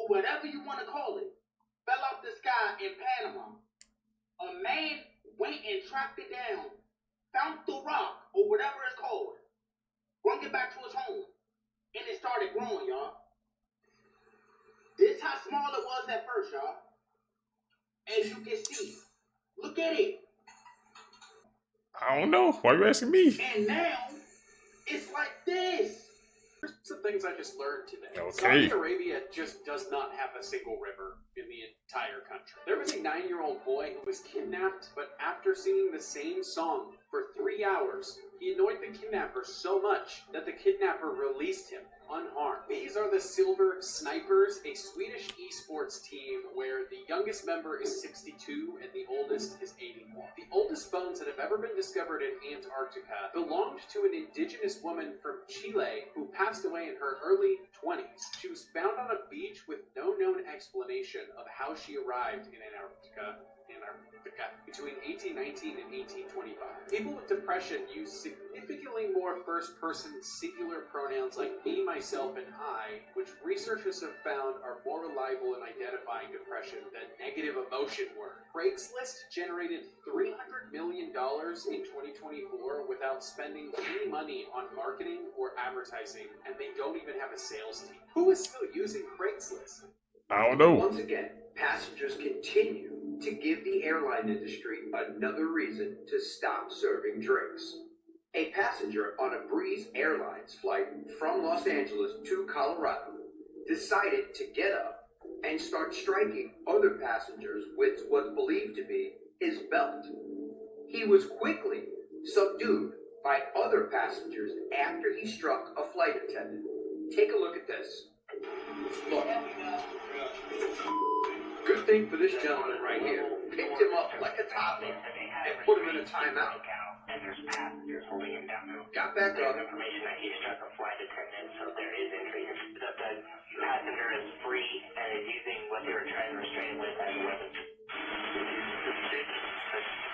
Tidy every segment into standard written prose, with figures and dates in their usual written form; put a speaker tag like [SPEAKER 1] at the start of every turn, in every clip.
[SPEAKER 1] or whatever you want to call it, fell out the sky in Panama. A man went and tracked it down, found the rock, or whatever it's called, brought it back to his home, and it started growing, y'all. This how small it was at first, y'all. As you can see, look at it.
[SPEAKER 2] I don't know. Why are you asking me?
[SPEAKER 1] And now, it's like this.
[SPEAKER 3] Here's some things I just learned today.
[SPEAKER 2] Okay.
[SPEAKER 3] Saudi Arabia just does not have a single river in the entire country. There was a 9-year-old boy who was kidnapped, but after singing the same song for 3 hours, he annoyed the kidnapper so much that the kidnapper released him unharmed. These are the Silver Snipers, a Swedish esports team where the youngest member is 62 and the oldest is 81. The oldest bones that have ever been discovered in Antarctica belonged to an indigenous woman from Chile who passed away in her early 20s. She was found on a beach with no known explanation of how she arrived in Antarctica between 1819 and 1825. People with depression use significantly more first-person singular pronouns like me, myself, and I, which researchers have found are more reliable in identifying depression than negative emotion were. Craigslist generated $300 million in 2024 without spending any money on marketing or advertising, and they don't even have a sales team. Who is still using Craigslist?
[SPEAKER 2] I don't know.
[SPEAKER 4] Once again, passengers continue to give the airline industry another reason to stop serving drinks. A passenger on a Breeze Airlines flight from Los Angeles to Colorado decided to get up and start striking other passengers with what's believed to be his belt. He was quickly subdued by other passengers after he struck a flight attendant. Take a look at this. Look. Good thing for this gentleman right here. Picked him up like a toddler and put him in a timeout.
[SPEAKER 5] And there's passengers holding him down.
[SPEAKER 4] Got back up.
[SPEAKER 5] Information that he struck a flight attendant, so there is injury. The passenger is free and is using what they were trying to restrain him with as a weapon.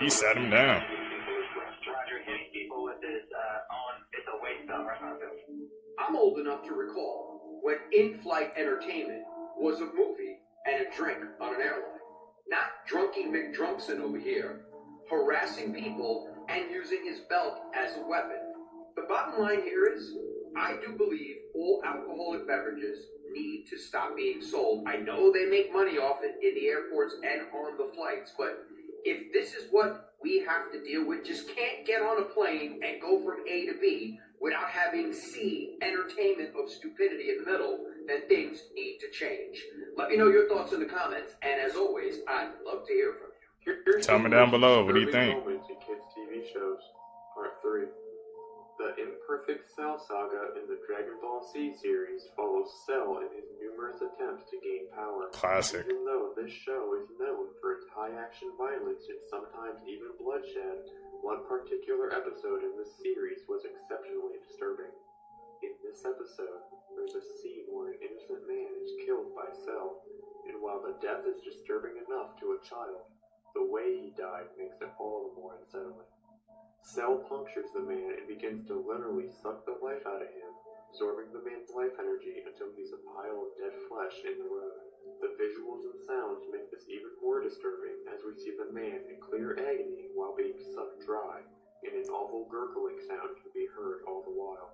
[SPEAKER 2] He sat him down.
[SPEAKER 5] Roger, hitting people with his own, it's a waste belt right now.
[SPEAKER 4] I'm old enough to recall when in-flight entertainment was a movie and a drink on an airline. Not drunky McDrunkson over here, harassing people and using his belt as a weapon. The bottom line here is, I do believe all alcoholic beverages need to stop being sold. I know they make money off it in the airports and on the flights, but if this is what we have to deal with, just can't get on a plane and go from A to B without having C, entertainment of stupidity in the middle, then things need to change. Let me know your thoughts in the comments, and as always, I'd love to hear from you.
[SPEAKER 2] Tell me down below, what do you think?
[SPEAKER 6] Moments in kids' TV shows. Part 3. The Imperfect Cell saga in the Dragon Ball Z series follows Cell in his numerous attempts to gain power.
[SPEAKER 2] Classic.
[SPEAKER 6] Even though this show is known for its high-action violence and sometimes even bloodshed, one particular episode in this series was exceptionally disturbing. In this episode, there's a scene where an innocent man is killed by Cell, and while the death is disturbing enough to a child, the way he died makes it all the more unsettling. Cell punctures the man and begins to literally suck the life out of him, absorbing the man's life energy until he's a pile of dead flesh in the road. The visuals and sounds make this even more disturbing as we see the man in clear agony while being sucked dry, and an awful gurgling sound can be heard all the while.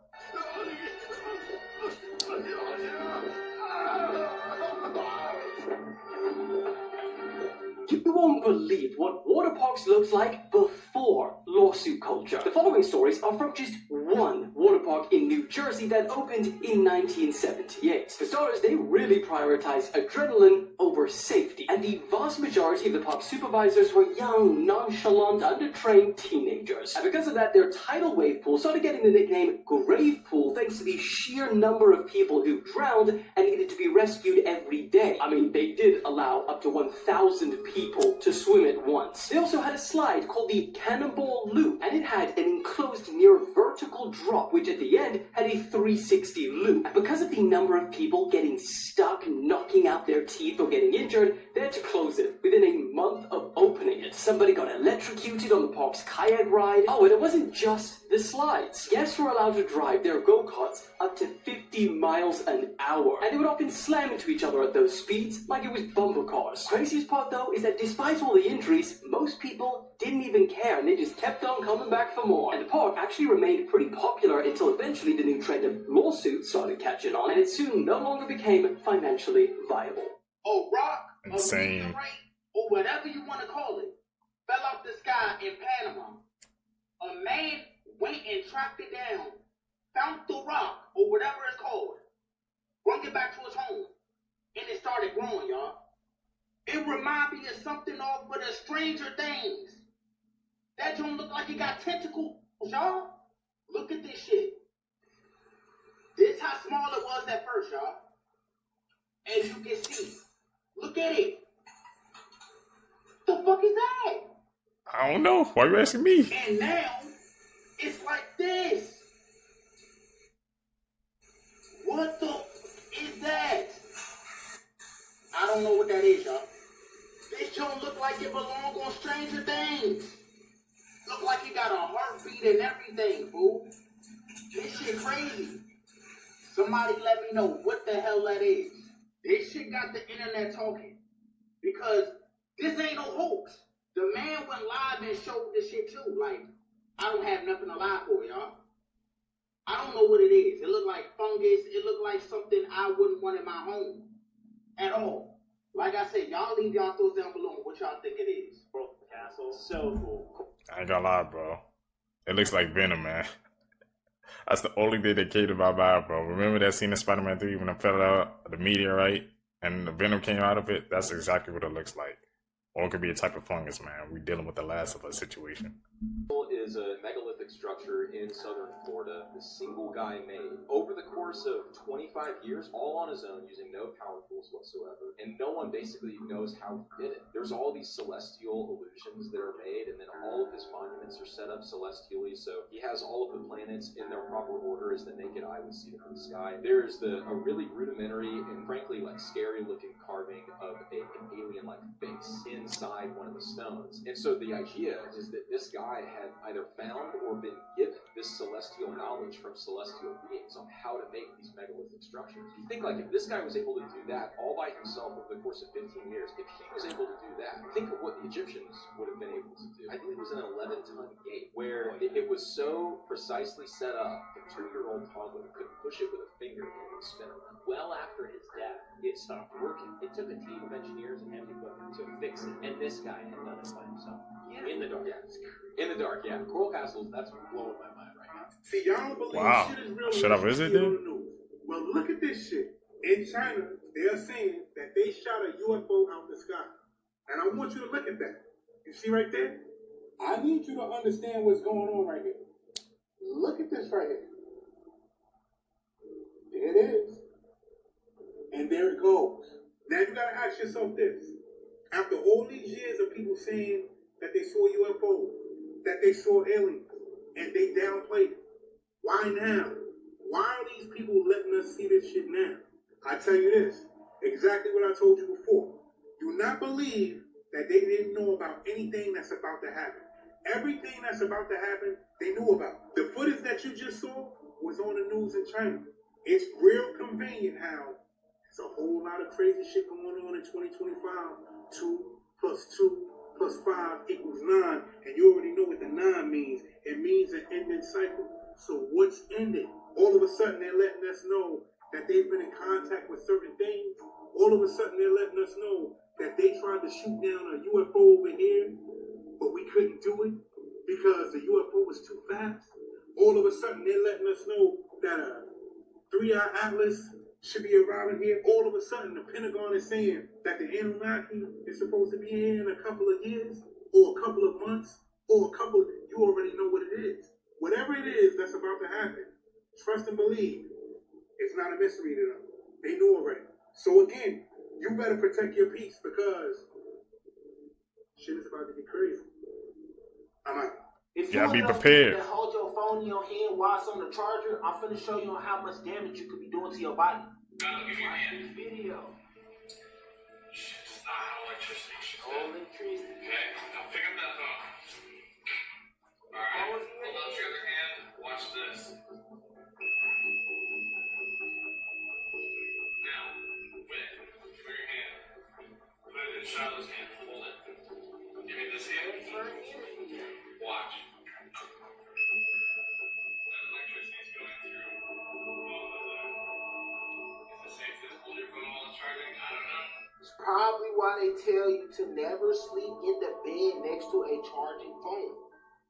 [SPEAKER 7] You won't believe what water parks looked like before lawsuit culture. The following stories are from just one water park in New Jersey that opened in 1978. For starters, they really prioritized adrenaline over safety, and the vast majority of the park supervisors were young, nonchalant, undertrained teenagers. And because of that, their tidal wave pool started getting the nickname Grave Pool thanks to the sheer number of people who drowned and needed to be rescued every day. I mean, they did allow up to 1,000 people to swim at once. They also had a slide called the Cannonball Loop, and it had an enclosed near vertical drop which at the end had a 360 loop. And because of the number of people getting stuck, knocking out their teeth, or getting injured, they had to close it within a month of opening it. Somebody got electrocuted on the park's kayak ride. Oh, and it wasn't just the slides. Guests were allowed to drive their go-karts up to 50 miles an hour. And they would often slam into each other at those speeds like it was bumper cars. Craziest part though is that despite all the injuries, most people didn't even care and they just kept on coming back for more. And the park actually remained pretty popular until eventually the new trend of lawsuits started catching on and it soon no longer became financially viable.
[SPEAKER 1] A rock,
[SPEAKER 2] Insane.
[SPEAKER 1] a meteorite, or whatever you want to call it, fell off the sky in Panama. A man went and tracked it down, found the rock, or whatever it's called, brought it back to his home, and it started growing, y'all. It reminded me of something off of the Stranger Things. That joint look like it got tentacles, y'all. Look at this shit. This how small it was at first, y'all. As you can see. Look at it. The fuck is that?
[SPEAKER 2] I don't know. Why are you asking me?
[SPEAKER 1] And now, it's like this. What the is that? I don't know what that is, y'all. This joint look like it belong on Stranger Things. Look like it got a heartbeat and everything, fool. This shit crazy. Somebody let me know what the hell that is. This shit got the internet talking. Because this ain't no hoax. The man went live and showed this shit too. Like, I don't have nothing to lie for, y'all. I don't know what it is. It looked like fungus. It looked like something I wouldn't want in my home. At all. Like I said, y'all leave y'all thoughts down below what y'all think it is.
[SPEAKER 6] Castle, so cool.
[SPEAKER 2] I ain't gonna lie, bro. It looks like Venom, man. That's the only thing that came to my mind, bro. Remember that scene in Spider-Man 3 when it fell out the meteorite and the Venom came out of it? That's exactly what it looks like. Or it could be a type of fungus, man. We're dealing with the Last of Us situation.
[SPEAKER 8] Is a megalithic structure in southern Florida the single guy made over the course of 25 years, all on his own, using no power tools whatsoever, and no one basically knows how he did it. There's all these celestial illusions that are made, and then all of his monuments are set up celestially, so he has all of the planets in their proper order as the naked eye would see them in the sky. There's a really rudimentary and frankly like scary looking carving of an alien-like face inside one of the stones. And so the idea is that this guy had either found or been given this celestial knowledge from celestial beings on how to make these megalithic structures. You think like if this guy was able to do that all by himself over the course of 15 years, if he was able to do that, think of what the Egyptians would have been able to do. I believe it was an 11-ton gate where it was so precisely set up, a 2-year-old toddler could push it with a finger and it would spin around.
[SPEAKER 6] Well after his death, it stopped working. It took a team of engineers and heavy equipment to fix it, and this guy had done it by himself. Yeah. In the dark.
[SPEAKER 8] Yeah, in the dark, yeah. Coral castles, that's blowing my mind right now.
[SPEAKER 9] See, y'all don't believe
[SPEAKER 2] Wow.
[SPEAKER 9] shit is real.
[SPEAKER 2] Should I visit
[SPEAKER 9] then?
[SPEAKER 2] then?
[SPEAKER 9] Well, look at this shit. In China, they're saying that they shot a UFO out the sky. And I want you to look at that. You see right there? I need you to understand what's going on right here. Look at this right here. There it is. And there it goes. Now you gotta ask yourself this. After all these years of people saying that they saw UFOs, that they saw aliens, and they downplayed it, why now? Why are these people letting us see this shit now? I tell you this, exactly what I told you before. Do not believe that they didn't know about anything that's about to happen. Everything that's about to happen, they knew about. The footage that you just saw was on the news in China. It's real convenient how there's a whole lot of crazy shit going on in 2025. 2 plus 2 plus 5 equals 9, and you already know what the 9 means. It means an ending cycle. So what's ended? All of a sudden they're letting us know that they've been in contact with certain things. All of a sudden they're letting us know that they tried to shoot down a UFO over here, but we couldn't do it because the UFO was too fast. All of a sudden they're letting us know that a 3-eye atlas should be arriving here. All of a sudden the Pentagon is saying that the Anunnaki is supposed to be here in a couple of years, or a couple of months, or a couple of, you already know what it is. Whatever it is that's about to happen, trust and believe, it's not a mystery to them. They know already. So again, you better protect your peace because shit is about to get crazy. I'm out.
[SPEAKER 1] If
[SPEAKER 2] Gotta
[SPEAKER 1] you
[SPEAKER 2] be
[SPEAKER 1] one of those
[SPEAKER 2] prepared.
[SPEAKER 1] people that hold your phone
[SPEAKER 10] phone in your hand while it's on the charger, I'm finna show you on how much damage you could be doing to your body.
[SPEAKER 11] Give me your hand.
[SPEAKER 10] Video.
[SPEAKER 11] It's not electricity.
[SPEAKER 10] Electricity.
[SPEAKER 11] Okay, now pick up that phone. Alright, hold out your other hand. Watch this. Now, wait. Give me your hand. Put it in Shiloh's hand. Hold it. Give me this hand. Watch. That electricity is going through both of them. Is it safe to hold your phone while it's charging? I don't know.
[SPEAKER 10] It's probably why they tell you to never sleep in the bed next to a charging phone.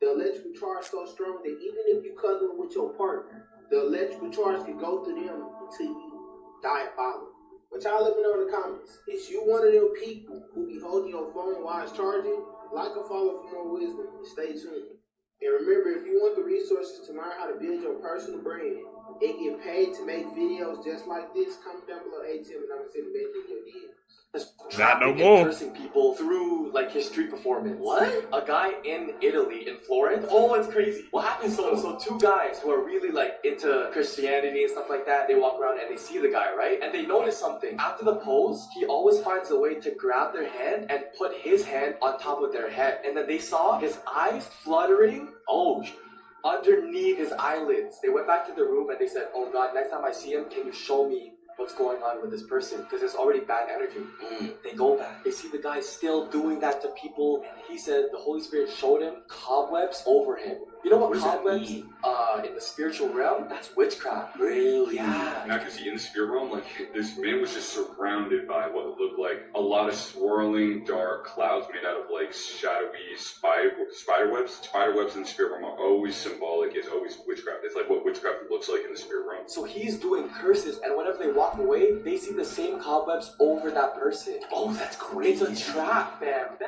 [SPEAKER 10] The electrical charge so strong that even if you cuddle with your partner, the electrical charge can go through them until you die following. But y'all let me know in the comments. Is you one of them people who be holding your phone while it's charging? Like or follow for more wisdom and stay tuned. And remember, if you want the resources to learn how to build your personal brand and get paid to make videos just like this, comment down below ATM and I'm gonna send it back in your DMs.
[SPEAKER 2] Not no more.
[SPEAKER 12] Cursing people through like his street performance. What? A guy in Italy, in Florence. Oh, it's crazy. What happens? So two guys who are really like into Christianity and stuff like that, they walk around and they see the guy, right? And they notice something. After the pose, he always finds a way to grab their hand and put his hand on top of their head. And then they saw his eyes fluttering. Oh, underneath his eyelids. They went back to the room and they said, oh God, next time I see him, can you show me what's going on with this person? Because there's already bad energy. They go back. They see the guy still doing that to people. And he said the Holy Spirit showed him cobwebs over him. You know what cobwebs in the spiritual realm? That's witchcraft. Really? Yeah.
[SPEAKER 13] Now, because in the spirit realm, like, this man was just surrounded by what looked like a lot of swirling dark clouds made out of like shadowy spider webs. Spider webs in the spirit realm are always symbolic. It's always witchcraft. It's like what witchcraft looks like in the spirit realm.
[SPEAKER 12] So he's doing curses, and whenever they walk away, they see the same cobwebs over that person. Oh, that's crazy. It's a trap, fam.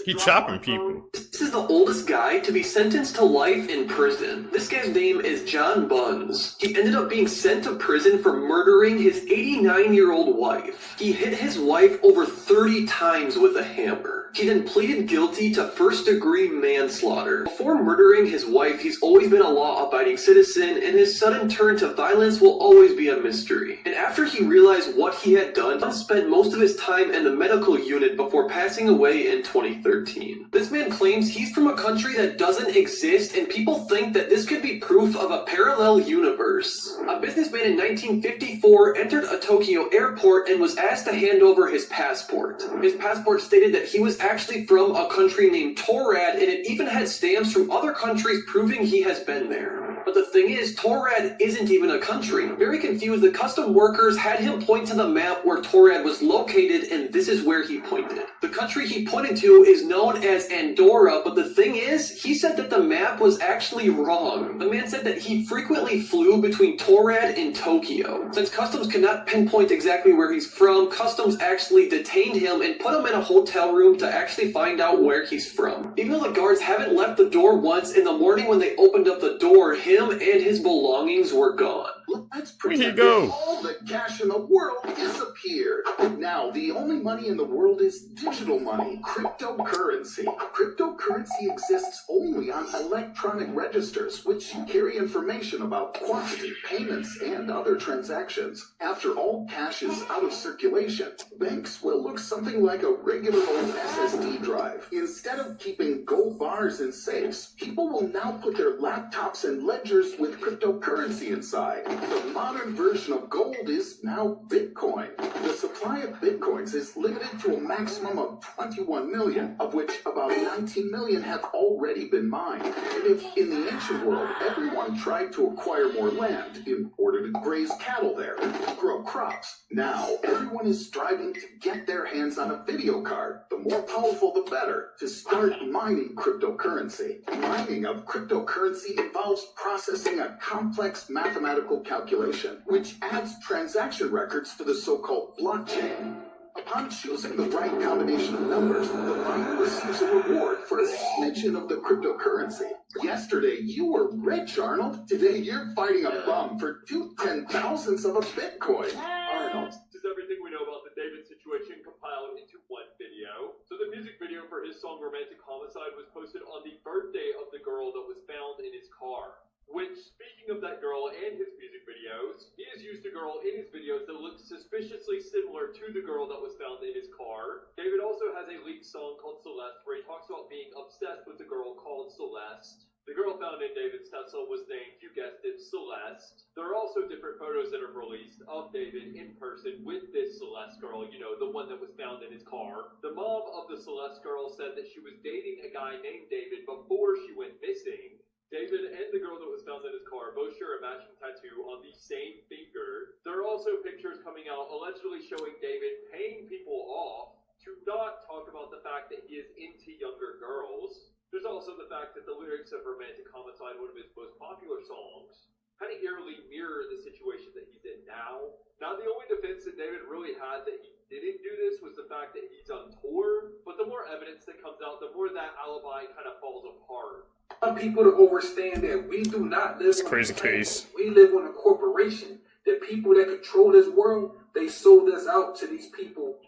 [SPEAKER 2] He chopping people.
[SPEAKER 14] This is the oldest guy to be sentenced to life in prison. This guy's name is John Buns. He ended up being sent to prison for murdering his 89-year-old wife. He hit his wife over 30 times with a hammer. He then pleaded guilty to first-degree manslaughter. Before murdering his wife, he's always been a law-abiding citizen, and his sudden turn to violence will always be a mystery. And after he realized what he had done, Buns spent most of his time in the medical unit before passing away in 2013. This man claims he's from a country that doesn't exist, and people think that this could be proof of a parallel universe. A businessman in 1954 entered a Tokyo airport and was asked to hand over his passport. His passport stated that he was actually from a country named Torad, and it even had stamps from other countries proving he has been there. But the thing is, Torad isn't even a country. Very confused, the custom workers had him point to the map where Torad was located, and this is where he pointed. The country he pointed to is known as Andorra, but the thing is, he said that the map was actually wrong. The man said that he frequently flew between Torad and Tokyo. Since customs could not pinpoint exactly where he's from, customs actually detained him and put him in a hotel room to actually find out where he's from. Even though the guards haven't left the door once, in the morning when they opened up the door, him and his belongings were gone.
[SPEAKER 15] Let's pretend that all the cash in the world disappeared. Now, the only money in the world is digital money, cryptocurrency. Cryptocurrency exists only on electronic registers, which carry information about quantity, payments, and other transactions. After all cash is out of circulation, banks will look something like a regular old SSD drive. Instead of keeping gold bars in safes, people will now put their laptops and ledgers with cryptocurrency inside. The modern version of gold is now Bitcoin. The supply of Bitcoins is limited to a maximum of 21 million, of which about 19 million have already been mined. If in the ancient world everyone tried to acquire more land in order to graze cattle there, grow crops, now everyone is striving to get their hands on a video card. The more powerful the better, to start mining cryptocurrency. Mining of cryptocurrency involves processing a complex mathematical calculation, which adds transaction records to the so-called blockchain. Upon choosing the right combination of numbers, the miner receives a reward for a smidgen of the cryptocurrency. Yesterday, you were rich, Arnold. Today, you're fighting a bum for 2/10,000ths of a Bitcoin.
[SPEAKER 8] Arnold, this is everything we know about the David situation compiled into one video. So the music video for his song Romantic Homicide was posted on the birthday of the girl that was found in his car.
[SPEAKER 16] Which, speaking of that girl and his music videos, he has used a girl in his videos that looks suspiciously similar to the girl that was found in his car. David also has a leaked song called Celeste where he talks about being obsessed with a girl called Celeste. The girl found in David's Tesla was named, you guessed it, Celeste. There are also different photos that are released of David in person with this Celeste girl, you know, the one that was found in his car. The mom of the Celeste girl said that she was dating a guy named David before she went missing. David and the girl that was found in his car both share a matching tattoo on the same finger. There are also pictures coming out allegedly showing David paying people off to not talk about the fact that he is into younger girls. There's also the fact that the lyrics of Romantic Homicide, one of his most popular songs, kind of eerily mirror the situation that he's in now. Now, the only defense that David really had that he didn't do this was the fact that he's on tour, but the more evidence that comes out, the more that alibi kind of falls apart.
[SPEAKER 9] I want people to understand that we do not live
[SPEAKER 2] It's a crazy case.
[SPEAKER 9] We live on a corporation. The people that control this world, they sold us out to these people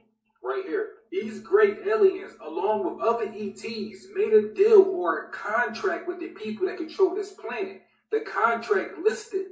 [SPEAKER 9] right here. These great aliens, along with other ETs, made a deal or a contract with the people that control this planet. The contract listed,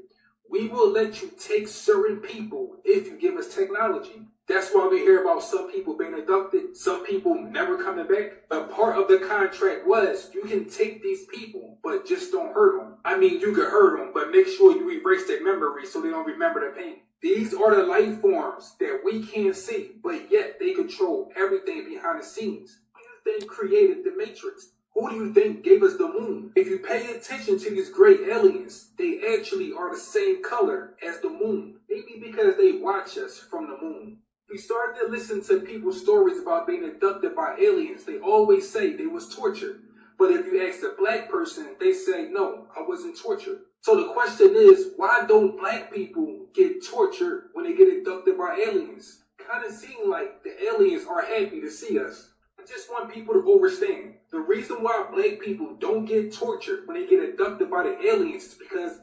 [SPEAKER 9] we will let you take certain people if you give us technology. That's why we hear about some people being abducted, some people never coming back. A part of the contract was you can take these people, but just don't hurt them. I mean, you can hurt them, but make sure you erase their memory so they don't remember the pain. These are the life forms that we can't see, but yet they control everything behind the scenes. Who do you think created the Matrix? Who do you think gave us the moon? If you pay attention to these great aliens, they actually are the same color as the moon. Maybe because they watch us from the moon. We started to listen to people's stories about being abducted by aliens. They always say they was tortured. But if you ask a black person, they say, no, I wasn't tortured. So the question is, why don't black people get tortured when they get abducted by aliens? Kind of seem like the aliens are happy to see us. I just want people to understand. The reason why black people don't get tortured when they get abducted by the aliens is because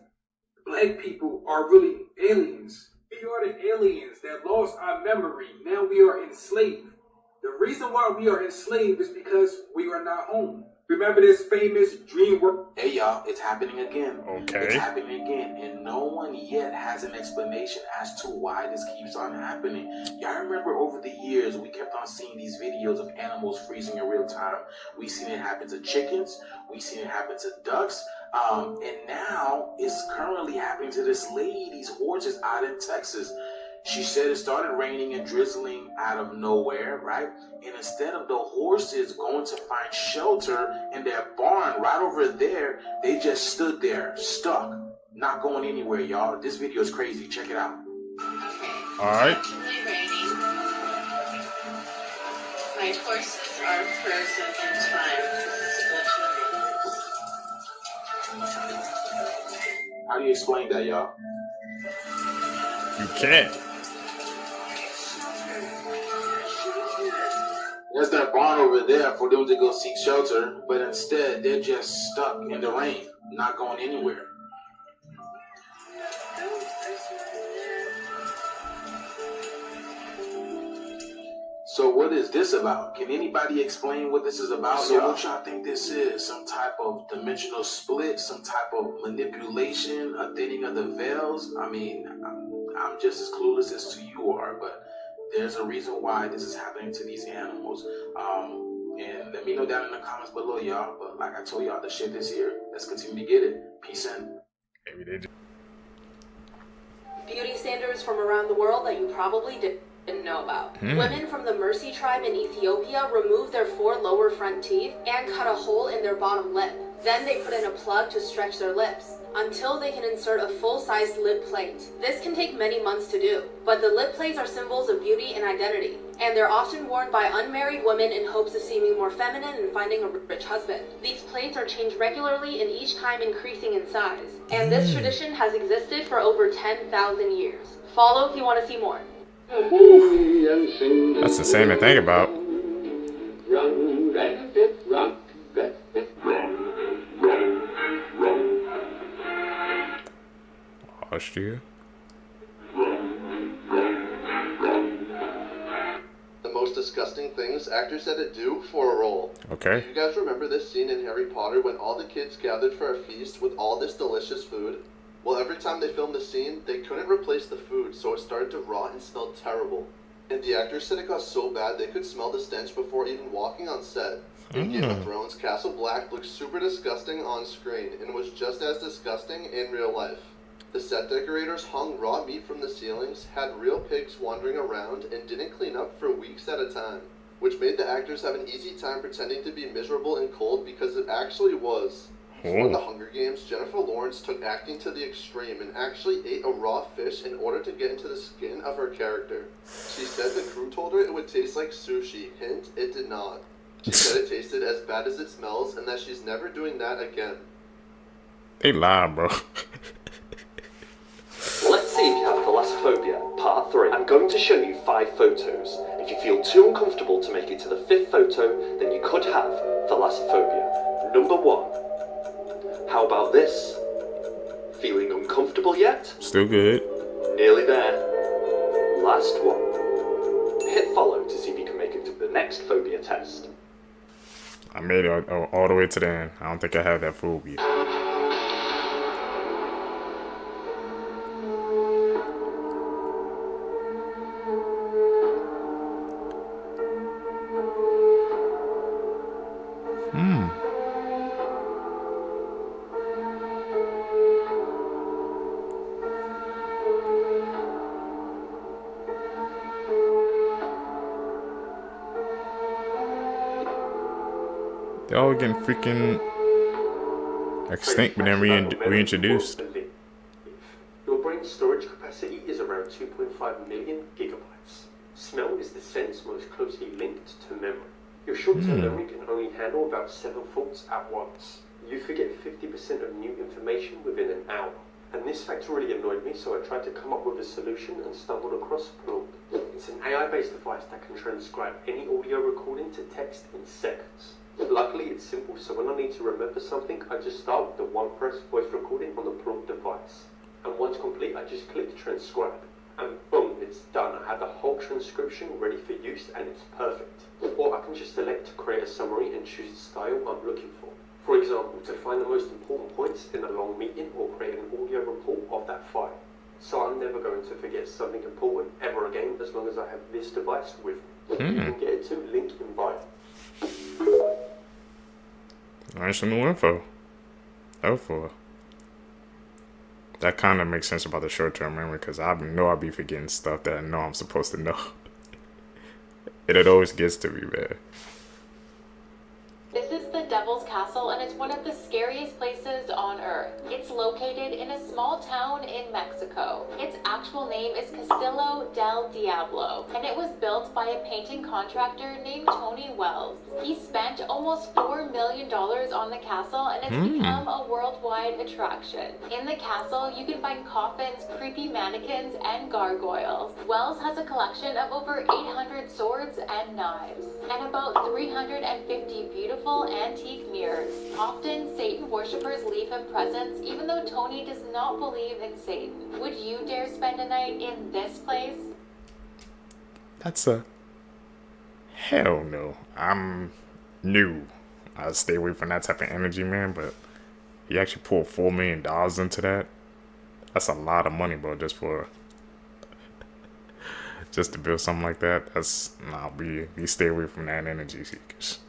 [SPEAKER 9] black people are really aliens. We are the aliens that lost our memory. Now we are enslaved. The reason why we are enslaved is because we are not home. Remember this famous dream work?
[SPEAKER 17] Hey y'all, it's happening again.
[SPEAKER 2] Okay.
[SPEAKER 17] It's happening again, and no one yet has an explanation as to why this keeps on happening. Y'all remember over the years, we kept on seeing these videos of animals freezing in real time. We seen it happen to chickens. We seen it happen to ducks. And now it's currently happening to this lady, these horses out in Texas. She said it started raining and drizzling out of nowhere, right? And instead of the horses going to find shelter in their barn right over there, they just stood there, stuck, not going anywhere, y'all. This video is crazy. Check it out.
[SPEAKER 2] All right.
[SPEAKER 18] My horses are frozen in time.
[SPEAKER 17] How do you explain that, y'all?
[SPEAKER 2] You can't.
[SPEAKER 17] There's that barn over there for them to go seek shelter, but instead they're just stuck in the rain, not going anywhere. So what is this about? Can anybody explain what this is about? So what y'all think this is? Some type of dimensional split? Some type of manipulation? A thinning of the veils? I mean, I'm just as clueless as you are, but there's a reason why this is happening to these animals. And let me know down in the comments below, y'all. But like I told y'all, the shit is here. Let's continue to get it. Peace in.
[SPEAKER 2] Maybe they do.
[SPEAKER 19] Beauty standards from around the world that you probably didn't know about. Women from the Mercy tribe in Ethiopia remove their 4 lower front teeth and cut a hole in their bottom lip. Then they put in a plug to stretch their lips until they can insert a full-sized lip plate. This can take many months to do, but the lip plates are symbols of beauty and identity, and they're often worn by unmarried women in hopes of seeming more feminine and finding a rich husband. These plates are changed regularly and each time increasing in size, and this tradition has existed for over 10,000 years. Follow if you want to see more.
[SPEAKER 2] That's insane to think about. Austria.
[SPEAKER 17] The
[SPEAKER 20] most disgusting things actors had to do for a role.
[SPEAKER 2] Okay.
[SPEAKER 20] Do you guys remember this scene in Harry Potter when all the kids gathered for a feast with all this delicious food? Well, every time they filmed the scene, they couldn't replace the food, so it started to rot and smell terrible. And the actors said it got so bad they could smell the stench before even walking on set. In Game of Thrones, Castle Black looked super disgusting on screen and was just as disgusting in real life. The set decorators hung raw meat from the ceilings, had real pigs wandering around, and didn't clean up for weeks at a time, which made the actors have an easy time pretending to be miserable and cold because it actually was. For the Hunger Games, Jennifer Lawrence took acting to the extreme and actually ate a raw fish in order to get into the skin of her character. She said the crew told her it would taste like sushi. Hint, it did not. She said it tasted as bad as it smells and that she's never doing that again.
[SPEAKER 2] They lie, bro.
[SPEAKER 14] Let's see if you have thalassophobia, part 3. I'm going to show you 5 photos. If you feel too uncomfortable to make it to the 5th photo, then you could have thalassophobia. Number 1. How about this? Feeling uncomfortable yet?
[SPEAKER 2] Still good.
[SPEAKER 14] Nearly there. Last one. Hit follow to see if you can make it to the next phobia test.
[SPEAKER 2] I made it all the way to the end. I don't think I have that phobia. They're all getting freaking extinct, but then reintroduced.
[SPEAKER 14] Your brain's storage capacity is around 2.5 million gigabytes. Smell is the sense most closely linked to memory. Your short-term memory can only handle about 7 thoughts at once. You forget 50% of new information within an hour. And this fact really annoyed me, so I tried to come up with a solution and stumbled across Plurk. It's an AI-based device that can transcribe any audio recording to text in seconds. Luckily, it's simple, so when I need to remember something, I just start with the one-press voice recording on the Plurk device. And once complete, I just click transcribe. And boom, it's done. I have the whole transcription ready for use, and it's perfect. Or I can just select to create a summary and choose the style I'm looking for. For example, to find the most important points in a long meeting or create an audio report of that file. So I'm never going to forget something important ever again as long as I have this device with me. You can get it to link in bio.
[SPEAKER 2] Learn some new info. Helpful. That kind of makes sense about the short-term memory, because I know I'll be forgetting stuff that I know I'm supposed to know. It always gets to me, man.
[SPEAKER 19] This is the Devil's Castle, and it's one of the scariest places on Earth. It's located in a small town in Mexico. Its actual name is Castillo del Diablo, and it was built by a painting contractor named Tony Wells. He spent almost $4 million on the castle, and it's become a worldwide attraction. In the castle, you can find coffins, creepy mannequins, and gargoyles. Wells has a collection of over 800 swords and knives, and about 350 beautiful antique mirrors. Often, Satan worshippers leave him presents, even though Tony does not believe in Satan. Would you dare spend a night in this place?
[SPEAKER 2] That's a hell no. I'm new. I stay away from that type of energy, man. But he actually pulled $4 million into that. That's a lot of money, bro. Just to build something like that. That's we stay away from that energy, seekers.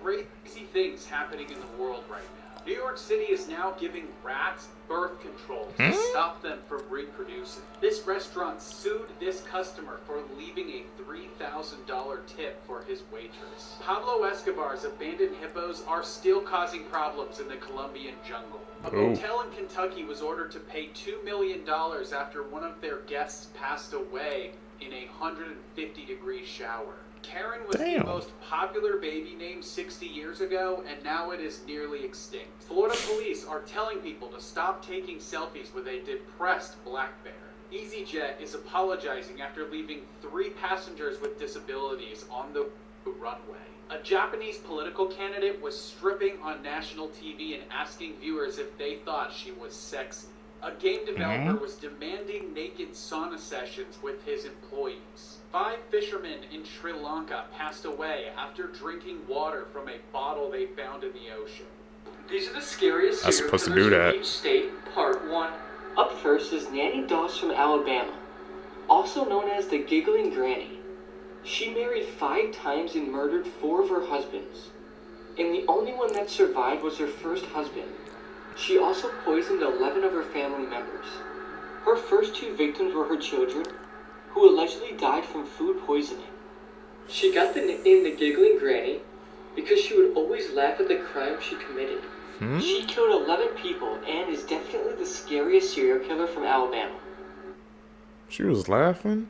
[SPEAKER 3] Crazy things happening in the world right now. New York City is now giving rats birth control to stop them from reproducing. This restaurant sued this customer for leaving a $3,000 tip for his waitress. Pablo Escobar's abandoned hippos are still causing problems in the Colombian jungle. A motel in Kentucky was ordered to pay $2 million after one of their guests passed away in a 150-degree shower. Karen was the most popular baby name 60 years ago, and now it is nearly extinct. Florida police are telling people to stop taking selfies with a depressed black bear. EasyJet is apologizing after leaving 3 passengers with disabilities on the runway. A Japanese political candidate was stripping on national TV and asking viewers if they thought she was sexy. A game developer was demanding naked sauna sessions with his employees. 5 fishermen in Sri Lanka passed away after drinking water from a bottle they found in the ocean.
[SPEAKER 7] These are the scariest
[SPEAKER 2] I was
[SPEAKER 7] serial
[SPEAKER 2] supposed to
[SPEAKER 7] killers
[SPEAKER 2] do
[SPEAKER 7] in
[SPEAKER 2] that.
[SPEAKER 7] each state, part 1. Up first is Nannie Doss from Alabama, also known as the Giggling Granny. She married 5 times and murdered 4 of her husbands, and the only one that survived was her first husband. She also poisoned 11 of her family members. Her first 2 victims were her children, who allegedly died from food poisoning. She got the nickname the Giggling Granny because she would always laugh at the crimes she committed. She killed 11 people and is definitely the scariest serial killer from Alabama.
[SPEAKER 2] She was laughing?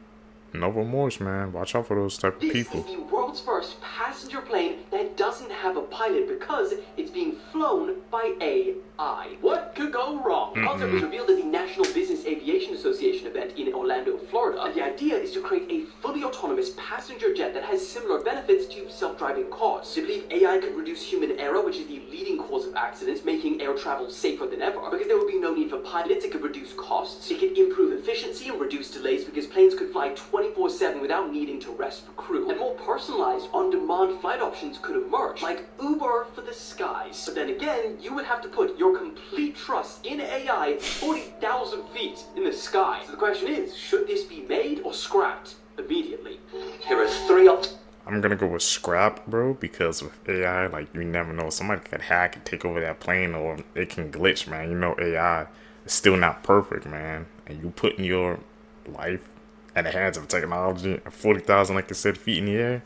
[SPEAKER 2] No remorse, man. Watch out for those type of people.
[SPEAKER 7] This is the world's first passenger plane that doesn't have a pilot because it's being flown by AI. What could go wrong? The concept was revealed at the National Business Aviation Association event in Orlando, Florida. And the idea is to create a fully autonomous passenger jet that has similar benefits to self-driving cars. They believe AI could reduce human error, which is the leading cause of accidents, making air travel safer than ever. Because there would be no need for pilots, it could reduce costs. It could improve efficiency and reduce delays because planes could fly 24/7 without needing to rest for crew. And more personalized, on-demand flight options could emerge, like Uber for the skies. But then again, you would have to put your complete trust in AI 40,000 feet in the sky. So the question is, should this be made or scrapped immediately? Here are 3 options.
[SPEAKER 2] I'm gonna go with scrap, bro, because with AI, like, you never know. Somebody could hack and take over that plane, or it can glitch, man. You know AI is still not perfect, man. And you putting your life at the hands of technology at 40,000, like I said, feet in the air,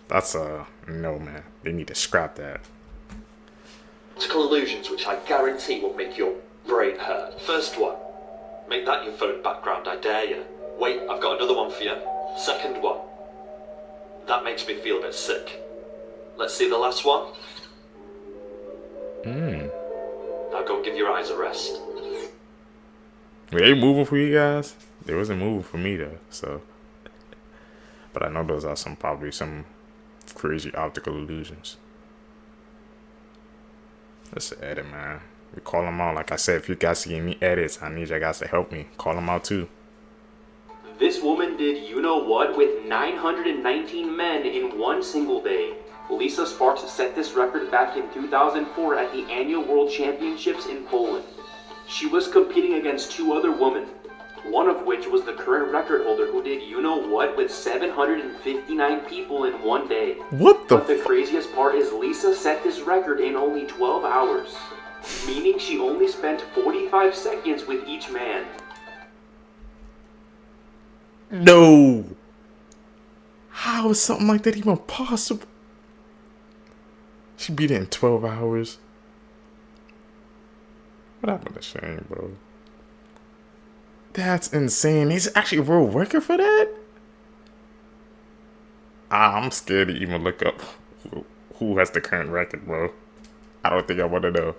[SPEAKER 2] that's no, man. They need to scrap that.
[SPEAKER 21] Optical illusions, which I guarantee will make your brain hurt. First one, make that your phone background, I dare you. Wait, I've got another one for you. Second one, that makes me feel a bit sick. Let's see the last one. Now go give your eyes a rest.
[SPEAKER 2] Were they moving for you guys? They wasn't moving for me though, so. But I know those are probably some crazy optical illusions. Let's edit, man. We call them out. Like I said, if you guys give me edits, I need you guys to help me. Call them out too.
[SPEAKER 7] This woman did you-know-what with 919 men in one single day. Lisa Sparks set this record back in 2004 at the annual World Championships in Poland. She was competing against 2 other women, one of which was the current record holder who did you-know-what with 759 people in one day.
[SPEAKER 2] What the
[SPEAKER 7] But the craziest part is Lisa set this record in only 12 hours, meaning she only spent 45 seconds with each man.
[SPEAKER 2] No! How is something like that even possible? She beat it in 12 hours. What happened to Shane, bro? That's insane. He's actually a world record for that? I'm scared to even look up who has the current record, bro. I don't think I want to know.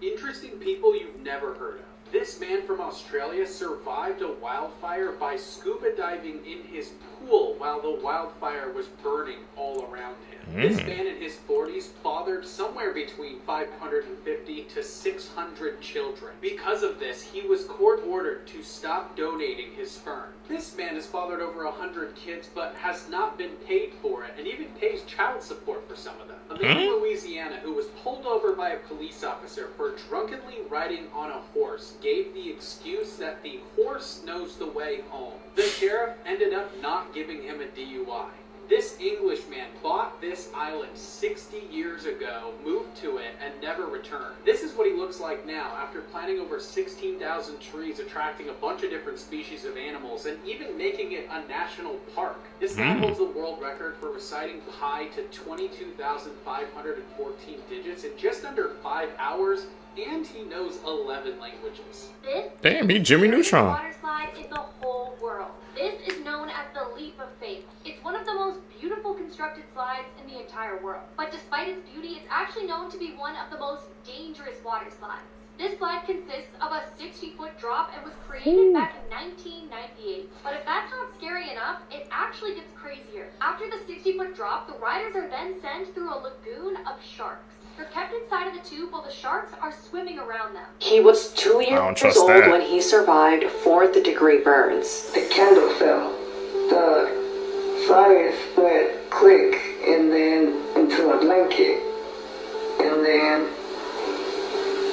[SPEAKER 3] Interesting people you've never heard of. This man from Australia survived a wildfire by scuba diving in his pool while the wildfire was burning all around him. This man in his 40s fathered somewhere between 550 to 600 children. Because of this, he was court-ordered to stop donating his sperm. This man has fathered over 100 kids but has not been paid for it, and even pays child support for some of them. A man in Louisiana who was pulled over by a police officer for drunkenly riding on a horse gave the excuse that the horse knows the way home. The sheriff ended up not giving him a DUI. This Englishman bought this island 60 years ago, moved to it, and never returned. This is what he looks like now after planting over 16,000 trees, attracting a bunch of different species of animals, and even making it a national park. This guy holds the world record for reciting pi to 22,514 digits in just under 5 hours, and he knows 11 languages.
[SPEAKER 2] Damn, he Jimmy Neutron.
[SPEAKER 22] Water slide in the whole world. This is known as the Leap of Faith. It's one of the most beautiful constructed slides in the entire world. But despite its beauty, it's actually known to be one of the most dangerous water slides. This slide consists of a 60-foot drop and was created back in 1998. But if that's not scary enough, it actually gets crazier. After the 60-foot drop, the riders are then sent through a lagoon of sharks. They're kept inside of the tube while the sharks are swimming around them.
[SPEAKER 4] He was 2 years old when he survived 4th degree burns.
[SPEAKER 5] The candle fell. The fire spread quick and then into a blanket. And then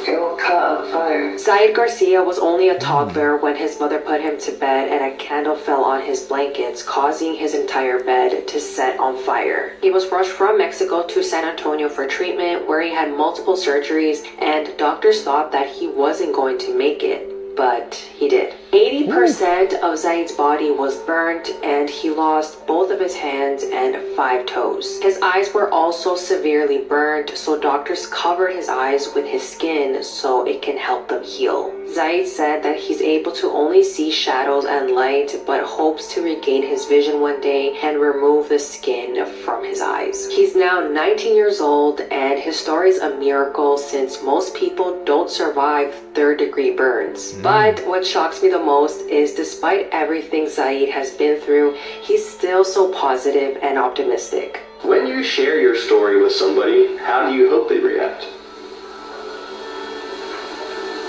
[SPEAKER 5] it all caught on fire.
[SPEAKER 4] Zaid Garcia was only a toddler when his mother put him to bed and a candle fell on his blankets, causing his entire bed to set on fire. He was rushed from Mexico to San Antonio for treatment, where he had multiple surgeries, and doctors thought that he wasn't going to make it, but he did. 80% of Zaid's body was burnt, and he lost both of his hands and 5 toes. His eyes were also severely burned, so doctors covered his eyes with his skin so it can help them heal. Zaid said that he's able to only see shadows and light, but hopes to regain his vision one day and remove the skin from his eyes. He's now 19 years old, and his story is a miracle since most people don't survive 3rd degree burns. But what shocks me the most is, despite everything Zaid has been through, he's still so positive and optimistic.
[SPEAKER 14] When you share your story with somebody, how do you hope they react?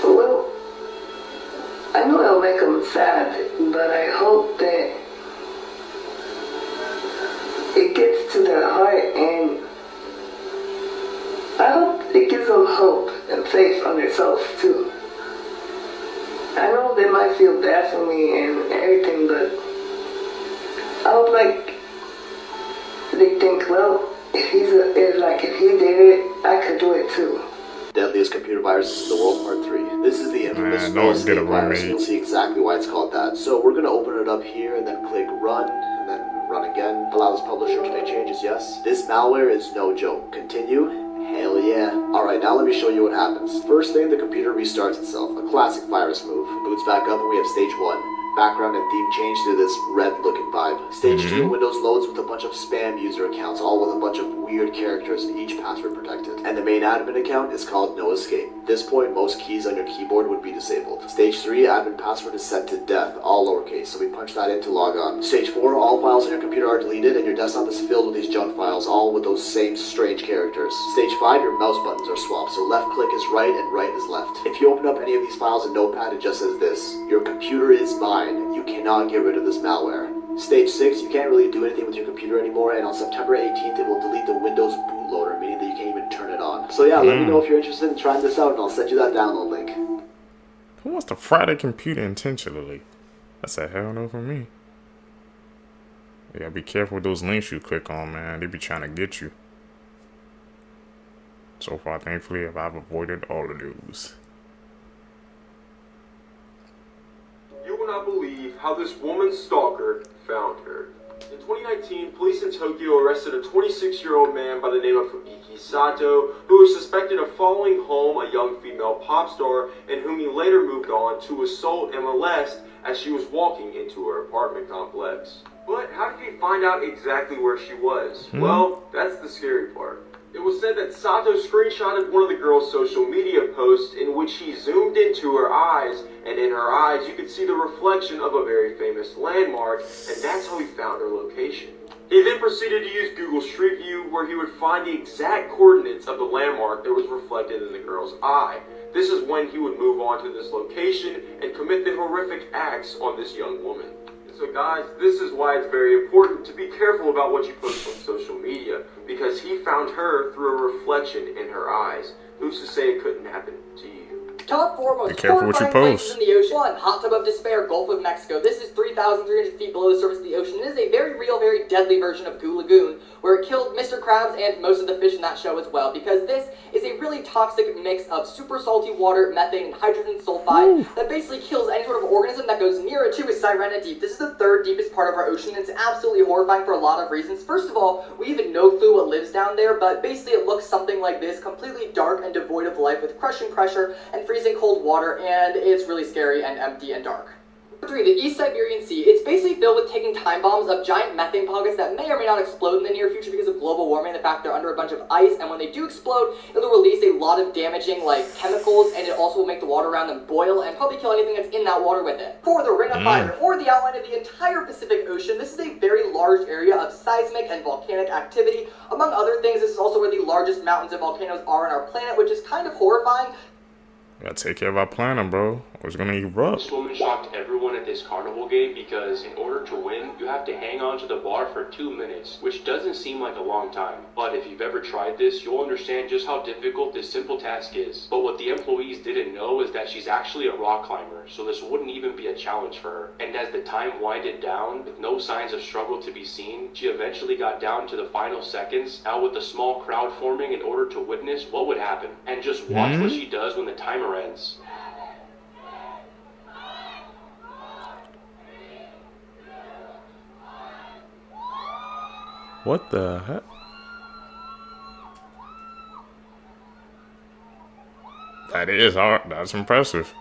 [SPEAKER 5] Well, I know it'll make them sad, but I hope that it gets to their heart, and I hope it gives them hope and faith on themselves too. I know they might feel bad for me and everything, but I hope they think, well, if he did it, I could do it too.
[SPEAKER 20] Deadliest computer viruses in the world, part 3. This is the infamous
[SPEAKER 2] get a
[SPEAKER 20] virus. You'll see exactly why it's called that. So we're gonna open it up here and then click run, and then run again. Allow this publisher to make changes, yes. This malware is no joke. Continue. Hell yeah. Alright, now let me show you what happens. First thing, the computer restarts itself. A classic virus move. Boots back up and we have stage 1. Background and theme change to this red looking vibe. Stage 2, Windows loads with a bunch of spam user accounts, all with a bunch of weird characters, and each password protected. And the main admin account is called No Escape. At this point, most keys on your keyboard would be disabled. Stage 3, admin password is set to death, all lowercase, so we punch that in to log on. Stage 4, all files on your computer are deleted, and your desktop is filled with these junk files, all with those same strange characters. Stage 5, your mouse buttons are swapped, so left click is right and right is left. If you open up any of these files in Notepad, it just says this: your computer is mine. You cannot get rid of this malware. Stage 6, you can't really do anything with your computer anymore, and on September 18th, it will delete the Windows bootloader, meaning that you can't even turn it on. So yeah, let me know if you're interested in trying this out, and I'll send you that download link.
[SPEAKER 2] Who wants to fry their computer intentionally? That's a hell no for me. You gotta be careful with those links you click on, man. They be trying to get you. So far, thankfully, I've avoided all of those.
[SPEAKER 23] You will not believe how this woman stalker found her. In 2019, police in Tokyo arrested a 26-year-old man by the name of Fubiki Sato, who was suspected of following home a young female pop star, and whom he later moved on to assault and molest as she was walking into her apartment complex. But how did he find out exactly where she was? Well, that's the scary part. It was said that Sato screenshotted one of the girl's social media posts in which he zoomed into her eyes, and in her eyes you could see the reflection of a very famous landmark, and that's how he found her location. He then proceeded to use Google Street View, where he would find the exact coordinates of the landmark that was reflected in the girl's eye. This is when he would move on to this location and commit the horrific acts on this young woman. So guys, this is why it's very important to be careful about what you post on social media, because he found her through a reflection in her eyes. Who's to say it couldn't happen to you?
[SPEAKER 24] Top 4 most horrifying places in the ocean. 1. Hot Tub of Despair, Gulf of Mexico. This is 3,300 feet below the surface of the ocean. It is a very real, very deadly version of Goo Lagoon, where it killed Mr. Krabs and most of the fish in that show as well, because this is a really toxic mix of super salty water, methane, and hydrogen sulfide that basically kills any sort of organism that goes near it to is Sirena Deep. This is the 3rd deepest part of our ocean, and it's absolutely horrifying for a lot of reasons. First of all, we have no clue what lives down there, but basically it looks something like this, completely dark and devoid of life with crushing pressure and freezing cold water, and it's really scary and empty and dark. 3, the East Siberian Sea. It's basically filled with ticking time bombs of giant methane pockets that may or may not explode in the near future because of global warming. The fact they're under a bunch of ice, and when they do explode, it'll release a lot of damaging chemicals, and it also will make the water around them boil and probably kill anything that's in that water with it. For the Ring of Fire, or the outline of the entire Pacific Ocean, this is a very large area of seismic and volcanic activity. Among other things, this is also where the largest mountains and volcanoes are on our planet, which is kind of horrifying.
[SPEAKER 2] Gotta take care of our planet, bro. Or it's gonna erupt.
[SPEAKER 1] This woman shocked everyone at this carnival game because in order to win, you have to hang on to the bar for 2 minutes, which doesn't seem like a long time. But if you've ever tried this, you'll understand just how difficult this simple task is. But what the employees didn't know is that she's actually a rock climber, so this wouldn't even be a challenge for her. And as the time winded down, with no signs of struggle to be seen, she eventually got down to the final seconds, now with a small crowd forming in order to witness what would happen. And just watch what she does when the timer ends.
[SPEAKER 2] What the heck? That is hard. That's impressive.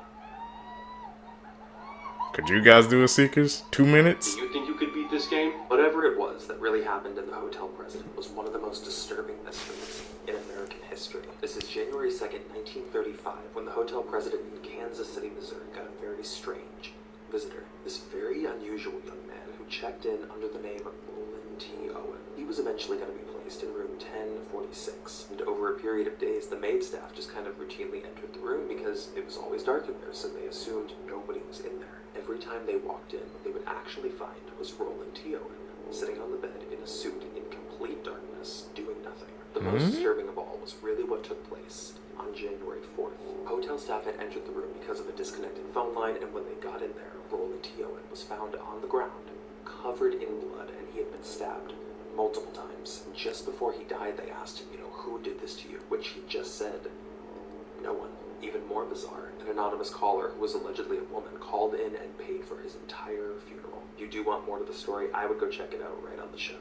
[SPEAKER 2] Could you guys do a Seekers? 2 minutes?
[SPEAKER 1] Do you think you could beat this game?
[SPEAKER 6] Whatever it was that really happened in the Hotel President was one of the most disturbing mysteries in American history. This is January 2nd, 1935, when the Hotel President in Kansas City, Missouri got a very strange visitor. This very unusual young man who checked in under the name of Roland T. Owen. He was eventually going to be placed in room 1046, and over a period of days, the maid staff just kind of routinely entered the room because it was always dark in there, so they assumed nobody was in there. Every time they walked in, what they would actually find was Roland T. Owen sitting on the bed in a suit in complete darkness, doing nothing. The most disturbing of all was really what took place on January 4th. Hotel staff had entered the room because of a disconnected phone line, and when they got in there, Roland T. Owen was found on the ground, covered in blood, and he had been stabbed multiple times. Just before he died, they asked him, who did this to you? Which he just said, no one. Even more bizarre, an anonymous caller, who was allegedly a woman, called in and paid for his entire funeral. You do want more to the story? I would go check it out right on the show.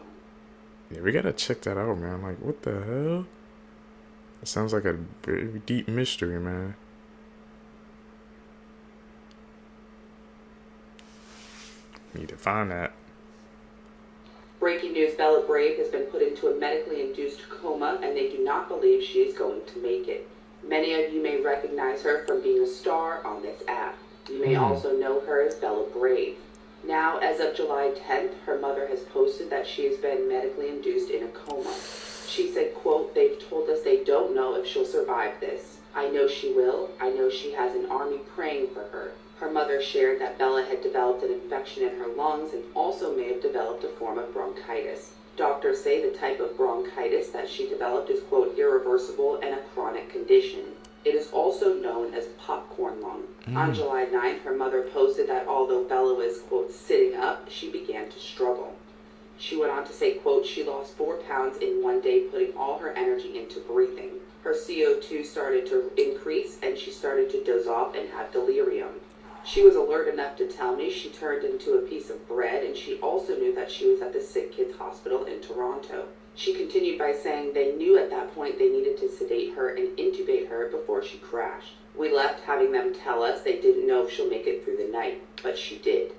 [SPEAKER 2] Yeah, we gotta check that out, man. Like, what the hell? It sounds like a very deep mystery, man. Need to find that.
[SPEAKER 4] Breaking news, Bella Brave has been put into a medically induced coma, and they do not believe she is going to make it. Many of you may recognize her from being a star on this app. You may also know her as Bella Brave. Now, as of July 10th, her mother has posted that she has been medically induced in a coma. She said, quote, "They've told us they don't know if she'll survive this. I know she will. I know she has an army praying for her." Her mother shared that Bella had developed an infection in her lungs and also may have developed a form of bronchitis. Doctors say the type of bronchitis that she developed is, quote, "irreversible and a chronic condition." It is also known as popcorn lung. On July 9th, her mother posted that although Bella was, quote, "sitting up," she began to struggle. She went on to say, quote, "She lost 4 pounds in one day, putting all her energy into breathing. Her CO2 started to increase, and she started to doze off and have delirium. She was alert enough to tell me she turned into a piece of bread, and she also knew that she was at the Sick Kids Hospital in Toronto." She continued by saying they knew at that point they needed to sedate her and intubate her before she crashed. "We left having them tell us they didn't know if she'll make it through the night, but she did."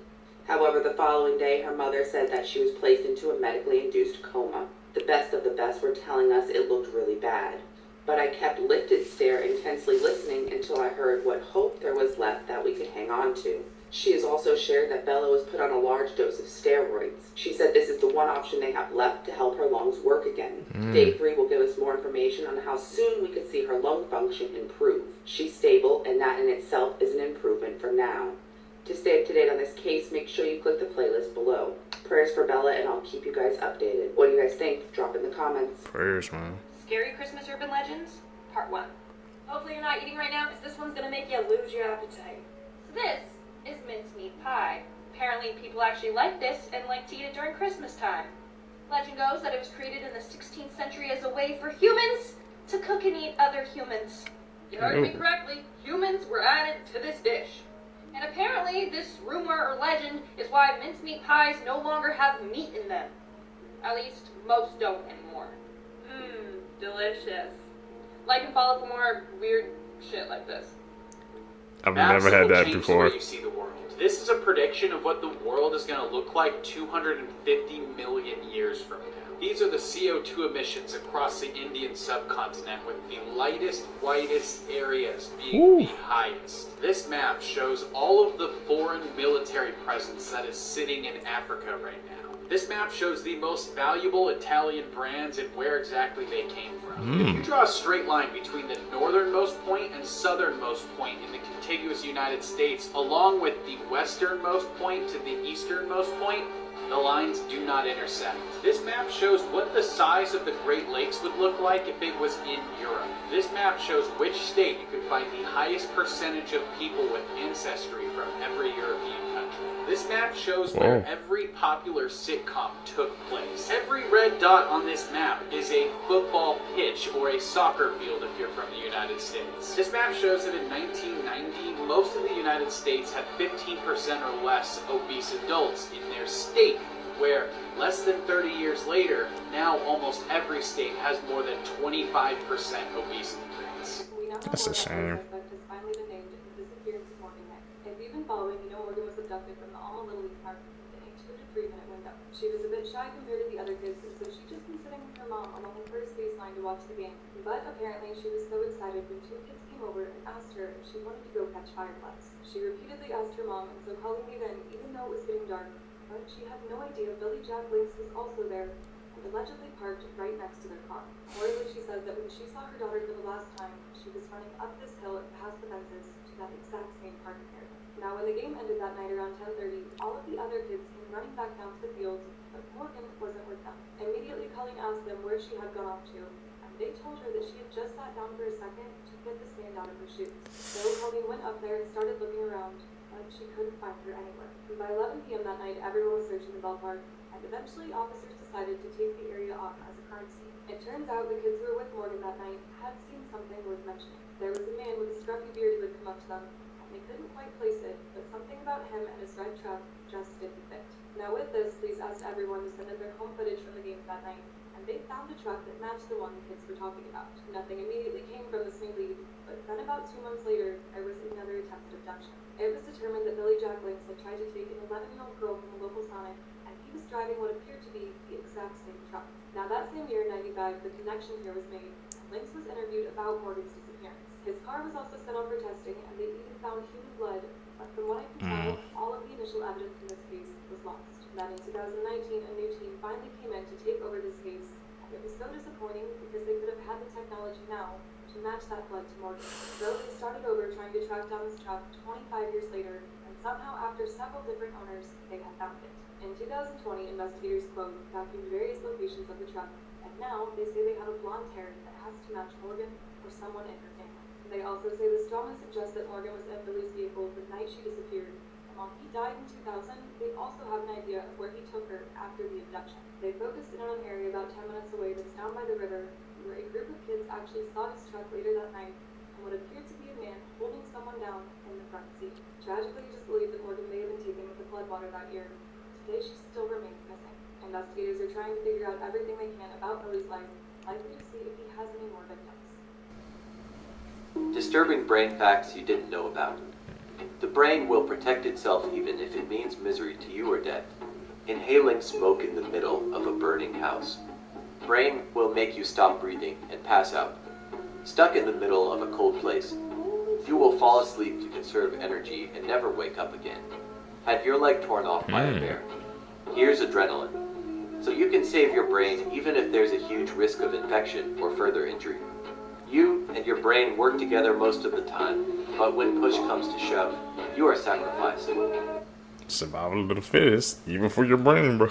[SPEAKER 4] However, the following day, her mother said that she was placed into a medically induced coma. "The best of the best were telling us it looked really bad. But I kept lifted stare, intensely listening until I heard what hope there was left that we could hang on to." She has also shared that Bella was put on a large dose of steroids. She said this is the one option they have left to help her lungs work again. Day 3 will give us more information on how soon we could see her lung function improve. She's stable, and that in itself is an improvement from now. To stay up to date on this case, make sure you click the playlist below. Prayers for Bella, and I'll keep you guys updated. What do you guys think? Drop in the comments.
[SPEAKER 2] Prayers, man.
[SPEAKER 19] Scary Christmas Urban Legends, Part 1. Hopefully you're not eating right now, because this one's going to make you lose your appetite. So this is mincemeat pie. Apparently people actually like this and like to eat it during Christmas time. Legend goes that it was created in the 16th century as a way for humans to cook and eat other humans. You heard me correctly, humans were added to this dish. And apparently this rumor or legend is why mincemeat pies no longer have meat in them. At least most don't anymore. Delicious. Like and follow for more weird shit like this.
[SPEAKER 2] I've never had that before.
[SPEAKER 3] The way you see the world. This is a prediction of what the world is going to look like 250 million years from now. These are the CO2 emissions across the Indian subcontinent, with the lightest, whitest areas being the highest. This map shows all of the foreign military presence that is sitting in Africa right now. This map shows the most valuable Italian brands and where exactly they came from. If you draw a straight line between the northernmost point and southernmost point in the contiguous United States, along with the westernmost point to the easternmost point, the lines do not intersect. This map shows what the size of the Great Lakes would look like if it was in Europe. This map shows which state you could find the highest percentage of people with ancestry from every European country. This map shows where every popular sitcom took place. Every red dot on this map is a football pitch or a soccer field if you're from the United States. This map shows that in 1990, most of the United States had 15% or less obese adults in their state, where less than 30 years later, now almost every state has more than 25% obesity rates.
[SPEAKER 2] That's a shame.
[SPEAKER 10] Following, Morgan was abducted from the Alma Little League Park in a 2 to 3 minute window. She was a bit shy compared to the other kids, and so she'd just been sitting with her mom along the first baseline to watch the game. But apparently she was so excited when 2 kids came over and asked her if she wanted to go catch fireflies. She repeatedly asked her mom, and so Colleen gave in, even though it was getting dark. But she had no idea Billy Jack Lynx was also there, and allegedly parked right next to their car. Morley, she says that when she saw her daughter for the last time, she was running up this hill and past the fences to that exact same parking area. Now, when the game ended that night around 10:30, all of the other kids came running back down to the field, but Morgan wasn't with them. Immediately, Colleen asked them where she had gone off to, and they told her that she had just sat down for a second to get the sand out of her shoes. So Colleen went up there and started looking around, but she couldn't find her anywhere. And by 11 p.m. that night, everyone was searching the ballpark, and eventually officers decided to take the area off as a crime scene. It turns out the kids who were with Morgan that night had seen something worth mentioning. There was a man with a scruffy beard who had come up to them. They couldn't quite place it, but something about him and his red truck just didn't fit. Now with this, police asked everyone to send in their home footage from the games that night, and they found a truck that matched the one the kids were talking about. Nothing immediately came from this new lead, but then about 2 months later, there was another attempted abduction. It was determined that Billy Jack Lynx had tried to take an 11-year-old girl from a local Sonic, and he was driving what appeared to be the exact same truck. Now that same year, 95, the connection here was made, and Lynx was interviewed about Morgan's disappearance. His car was also sent on for testing, and they even found human blood, but from what I can tell, all of the initial evidence in this case was lost. Then in 2019, a new team finally came in to take over this case, and it was so disappointing because they could have had the technology now to match that blood to Morgan. So they started over trying to track down this truck 25 years later, and somehow after several different owners, they had found it. In 2020, investigators, quote, vacuumed various locations of the truck, and now they say they have a blonde hair that has to match Morgan or someone in her family. They also say the strongly suggests that Morgan was in Billy's vehicle the night she disappeared, and while he died in 2000, they also have an idea of where he took her after the abduction. They focused in on an area about 10 minutes away that's down by the river, where a group of kids actually saw his truck later that night, and what appeared to be a man holding someone down in the front seat. Tragically, just believe that Morgan may have been taken with the floodwater that year. Today, she still remains missing. Investigators are trying to figure out everything they can about Billy's life, likely to see if he has any more victims.
[SPEAKER 6] Disturbing brain facts you didn't know about. The brain will protect itself even if it means misery to you or death. Inhaling smoke in the middle of a burning house. Brain will make you stop breathing and pass out. Stuck in the middle of a cold place. You will fall asleep to conserve energy and never wake up again. Had your leg torn off by a bear. Here's adrenaline. So you can save your brain even if there's a huge risk of infection or further injury. You and your brain work together most of the time, but when push comes to shove, you are sacrificed.
[SPEAKER 2] Survival of the fittest, even for your brain, bro.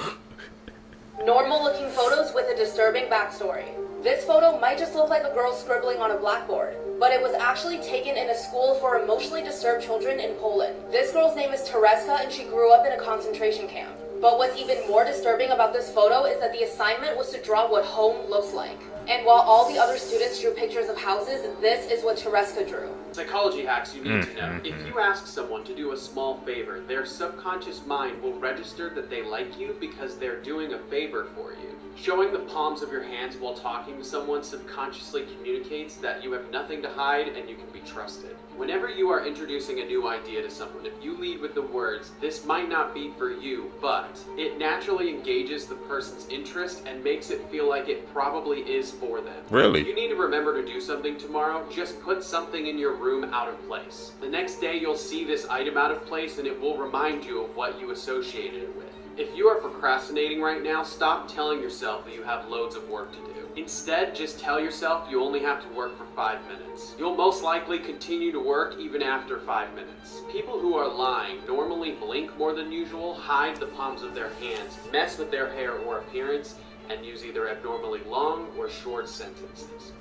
[SPEAKER 19] Normal looking photos with a disturbing backstory. This photo might just look like a girl scribbling on a blackboard, but it was actually taken in a school for emotionally disturbed children in Poland. This girl's name is Tereska, and she grew up in a concentration camp. But what's even more disturbing about this photo is that the assignment was to draw what home looks like. And while all the other students drew pictures of houses, this is what Tereska drew.
[SPEAKER 3] Psychology hacks you need to know. If you ask someone to do a small favor, their subconscious mind will register that they like you because they're doing a favor for you. Showing the palms of your hands while talking to someone subconsciously communicates that you have nothing to hide and you can be trusted. Whenever you are introducing a new idea to someone, if you lead with the words, "This might not be for you, but," it naturally engages the person's interest and makes it feel like it probably is for them.
[SPEAKER 2] Really?
[SPEAKER 3] If you need to remember to do something tomorrow, just put something in your room out of place. The next day you'll see this item out of place and it will remind you of what you associated it with. If you are procrastinating right now, stop telling yourself that you have loads of work to do. Instead, just tell yourself you only have to work for 5 minutes. You'll most likely continue to work even after 5 minutes. People who are lying normally blink more than usual, hide the palms of their hands, mess with their hair or appearance, and use either abnormally long or short sentences.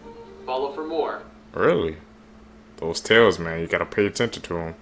[SPEAKER 3] Follow for more.
[SPEAKER 2] Really? Those tales, man, you gotta pay attention to them.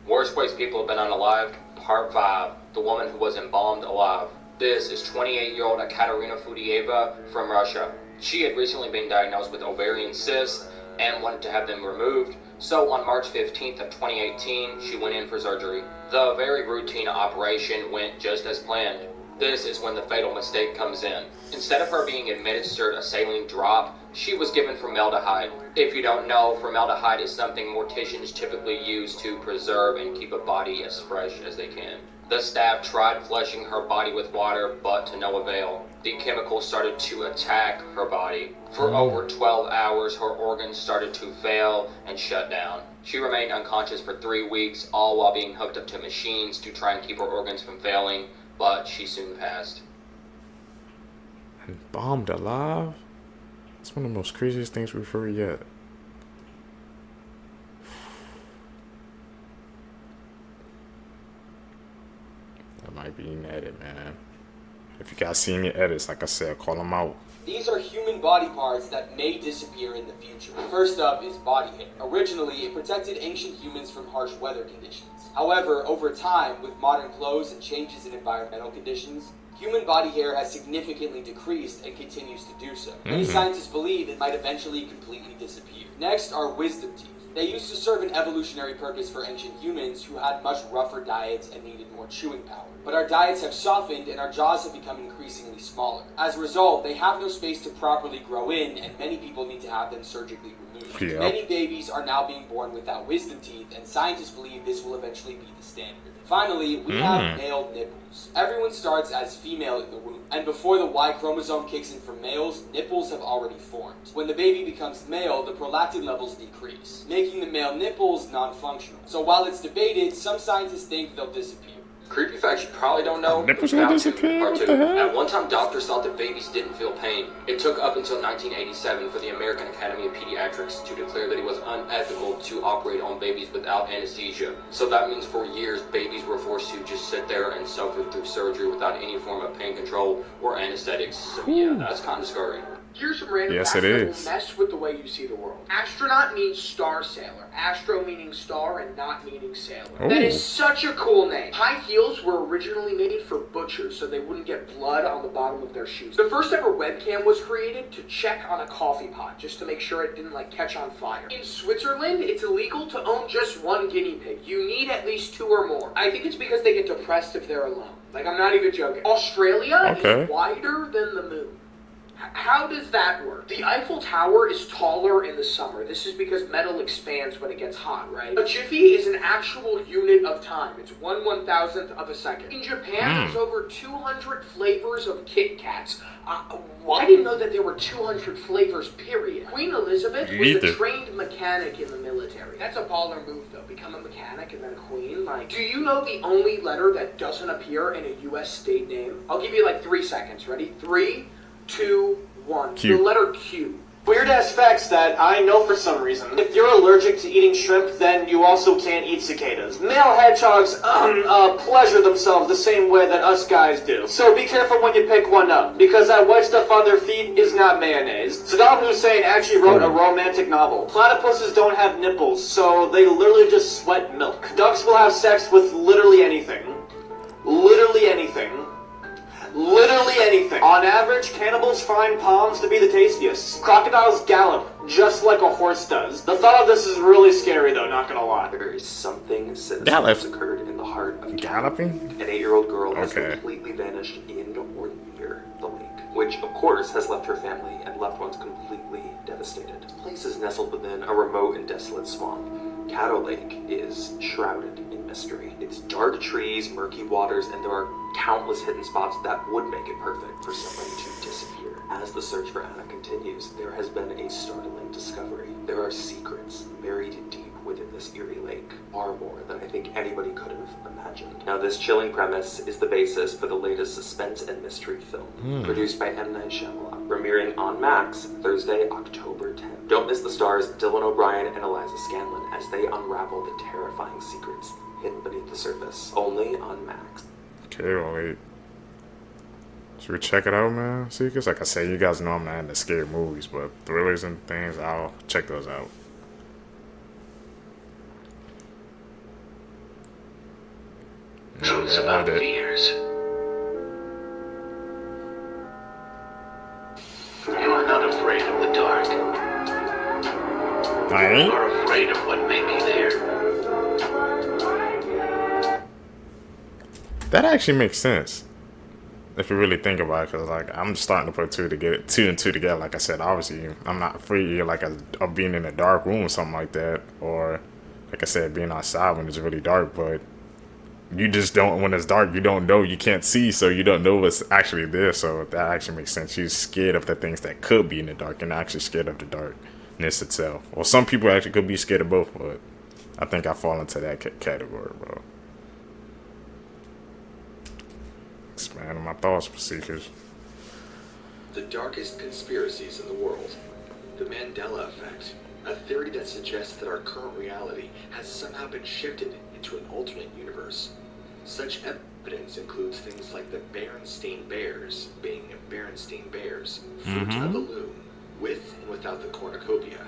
[SPEAKER 11] Worst ways people have been unalived, Part 5, the woman who was embalmed alive. This is 28-year-old Katerina Fudieva from Russia. She had recently been diagnosed with ovarian cysts and wanted to have them removed, so on March 15th of 2018, she went in for surgery. The very routine operation went just as planned. This is when the fatal mistake comes in. Instead of her being administered a saline drop, she was given formaldehyde. If you don't know, formaldehyde is something morticians typically use to preserve and keep a body as fresh as they can. The staff tried flushing her body with water, but to no avail. The chemicals started to attack her body. For over 12 hours, her organs started to fail and shut down. She remained unconscious for 3 weeks, all while being hooked up to machines to try and keep her organs from failing, but she soon passed.
[SPEAKER 2] And bombed alive? That's one of the most craziest things we've heard yet. That might be an edit, man. If you guys see any edits, like I said, call them out.
[SPEAKER 24] These are human body parts that may disappear in the future. First up is body hair. Originally, it protected ancient humans from harsh weather conditions. However, over time, with modern clothes and changes in environmental conditions, human body hair has significantly decreased and continues to do so. Many scientists believe it might eventually completely disappear. Next are wisdom teeth. They used to serve an evolutionary purpose for ancient humans who had much rougher diets and needed more chewing power. But our diets have softened and our jaws have become increasingly smaller. As a result, they have no space to properly grow in, and many people need to have them surgically removed.
[SPEAKER 2] Yeah.
[SPEAKER 24] Many babies are now being born without wisdom teeth, and scientists believe this will eventually be the standard. Finally, we have male nipples. Everyone starts as female in the womb, and before the Y chromosome kicks in for males, nipples have already formed. When the baby becomes male, the prolactin levels decrease, making the male nipples non-functional. So while it's debated, some scientists think they'll disappear.
[SPEAKER 11] Creepy facts you probably don't know.
[SPEAKER 2] Nipples will disappear? What the heck?
[SPEAKER 11] At one time, doctors thought that babies didn't feel pain. It took up until 1987 for the American Academy of Pediatrics to declare that it was unethical to operate on babies without anesthesia. So that means for years, babies were forced to just sit there and suffer through surgery without any form of pain control or anesthetics. So yeah, that's kind of scary.
[SPEAKER 12] Here's some random
[SPEAKER 2] Yes,
[SPEAKER 12] facts
[SPEAKER 2] it
[SPEAKER 12] that
[SPEAKER 2] is.
[SPEAKER 12] will mess with the way you see the world. Astronaut means star sailor. Astro meaning star and not meaning sailor. That
[SPEAKER 2] Ooh.
[SPEAKER 12] is such a cool name. High heels were originally made for butchers so they wouldn't get blood on the bottom of their shoes. The first ever webcam was created to check on a coffee pot just to make sure it didn't catch on fire. In Switzerland, it's illegal to own just one guinea pig. You need at least 2 or more. I think it's because they get depressed if they're alone. I'm not even joking. Australia is wider than the moon. How does that work? The Eiffel Tower is taller in the summer. This is because metal expands when it gets hot, right? A jiffy is an actual unit of time. It's 1/1000th of a second. In Japan, there's over 200 flavors of Kit Kats. I didn't know that there were 200 flavors, period. Queen Elizabeth was a trained mechanic in the military. That's a baller move, though. Become a mechanic and then a queen. Do you know the only letter that doesn't appear in a U.S. state name? I'll give you 3 seconds. Ready? 3, 2, 1.
[SPEAKER 2] Q.
[SPEAKER 12] The letter Q.
[SPEAKER 13] Weird ass facts that I know for some reason. If you're allergic to eating shrimp, then you also can't eat cicadas. Male hedgehogs, pleasure themselves the same way that us guys do. So be careful when you pick one up, because that white stuff on their feet is not mayonnaise. Saddam Hussein actually wrote a romantic novel. Platypuses don't have nipples, so they literally just sweat milk. Ducks will have sex with literally anything. Literally anything. Literally anything. On average, cannibals find ponds to be the tastiest. Crocodiles gallop, just like a horse does. The thought of this is really scary though, not gonna lie.
[SPEAKER 6] There is something sinister
[SPEAKER 2] Gallop.
[SPEAKER 6] that's occurred in the heart of
[SPEAKER 2] Galloping?
[SPEAKER 6] An 8-year-old girl has
[SPEAKER 2] Okay.
[SPEAKER 6] completely vanished in or near the lake, which of course has left her family and loved ones completely devastated. This place is nestled within a remote and desolate swamp. Caddo Lake is shrouded in mystery. It's dark trees, murky waters, and there are countless hidden spots that would make it perfect for someone to disappear. As the search for Anna continues, there has been a startling discovery. There are secrets buried deep within this eerie lake, far more than I think anybody could have imagined. Now, this chilling premise is the basis for the latest suspense and mystery film, produced by M. Night Shyamalan, premiering on Max Thursday, October 10th. Don't miss the stars Dylan O'Brien and Eliza Scanlon as they unravel the terrifying secrets hidden beneath the surface, only on Max.
[SPEAKER 2] Okay, well, wait. Should we check it out, man? See, because like I said, you guys know I'm not into scary movies, but thrillers and things, I'll check those out.
[SPEAKER 8] Truths about fears. You are not afraid of the dark.
[SPEAKER 2] I ain't.
[SPEAKER 8] You are afraid of what may be there.
[SPEAKER 2] That actually makes sense. If you really think about it, because like I'm starting to put two and two together. Like I said, obviously I'm not afraid of being in a dark room or something like that, or like I said, being outside when it's really dark. But you just don't, when it's dark, you don't know, you can't see, so you don't know what's actually there. So that actually makes sense. You're scared of the things that could be in the dark, and actually scared of the darkness itself. Well, some people actually could be scared of both, but I think I fall into that category, bro. Expanding my thoughts, Seekers.
[SPEAKER 9] The darkest conspiracies in the world. The Mandela effect. A theory that suggests that our current reality has somehow been shifted into an alternate universe. Such evidence includes things like the Berenstain Bears being Berenstain Bears, fruit of the loom, with and without the cornucopia.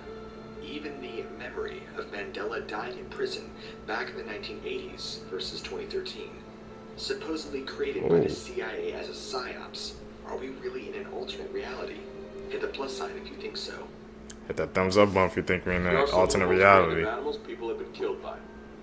[SPEAKER 9] Even the memory of Mandela dying in prison back in the 1980s versus 2013. Supposedly created by the CIA as a psyops. Are we really in an alternate reality? Hit the plus sign if you think so.
[SPEAKER 2] Hit that thumbs up button if you think we're in an
[SPEAKER 23] There are some
[SPEAKER 2] alternate
[SPEAKER 23] of the most
[SPEAKER 2] reality.
[SPEAKER 23] random animals people have been killed by.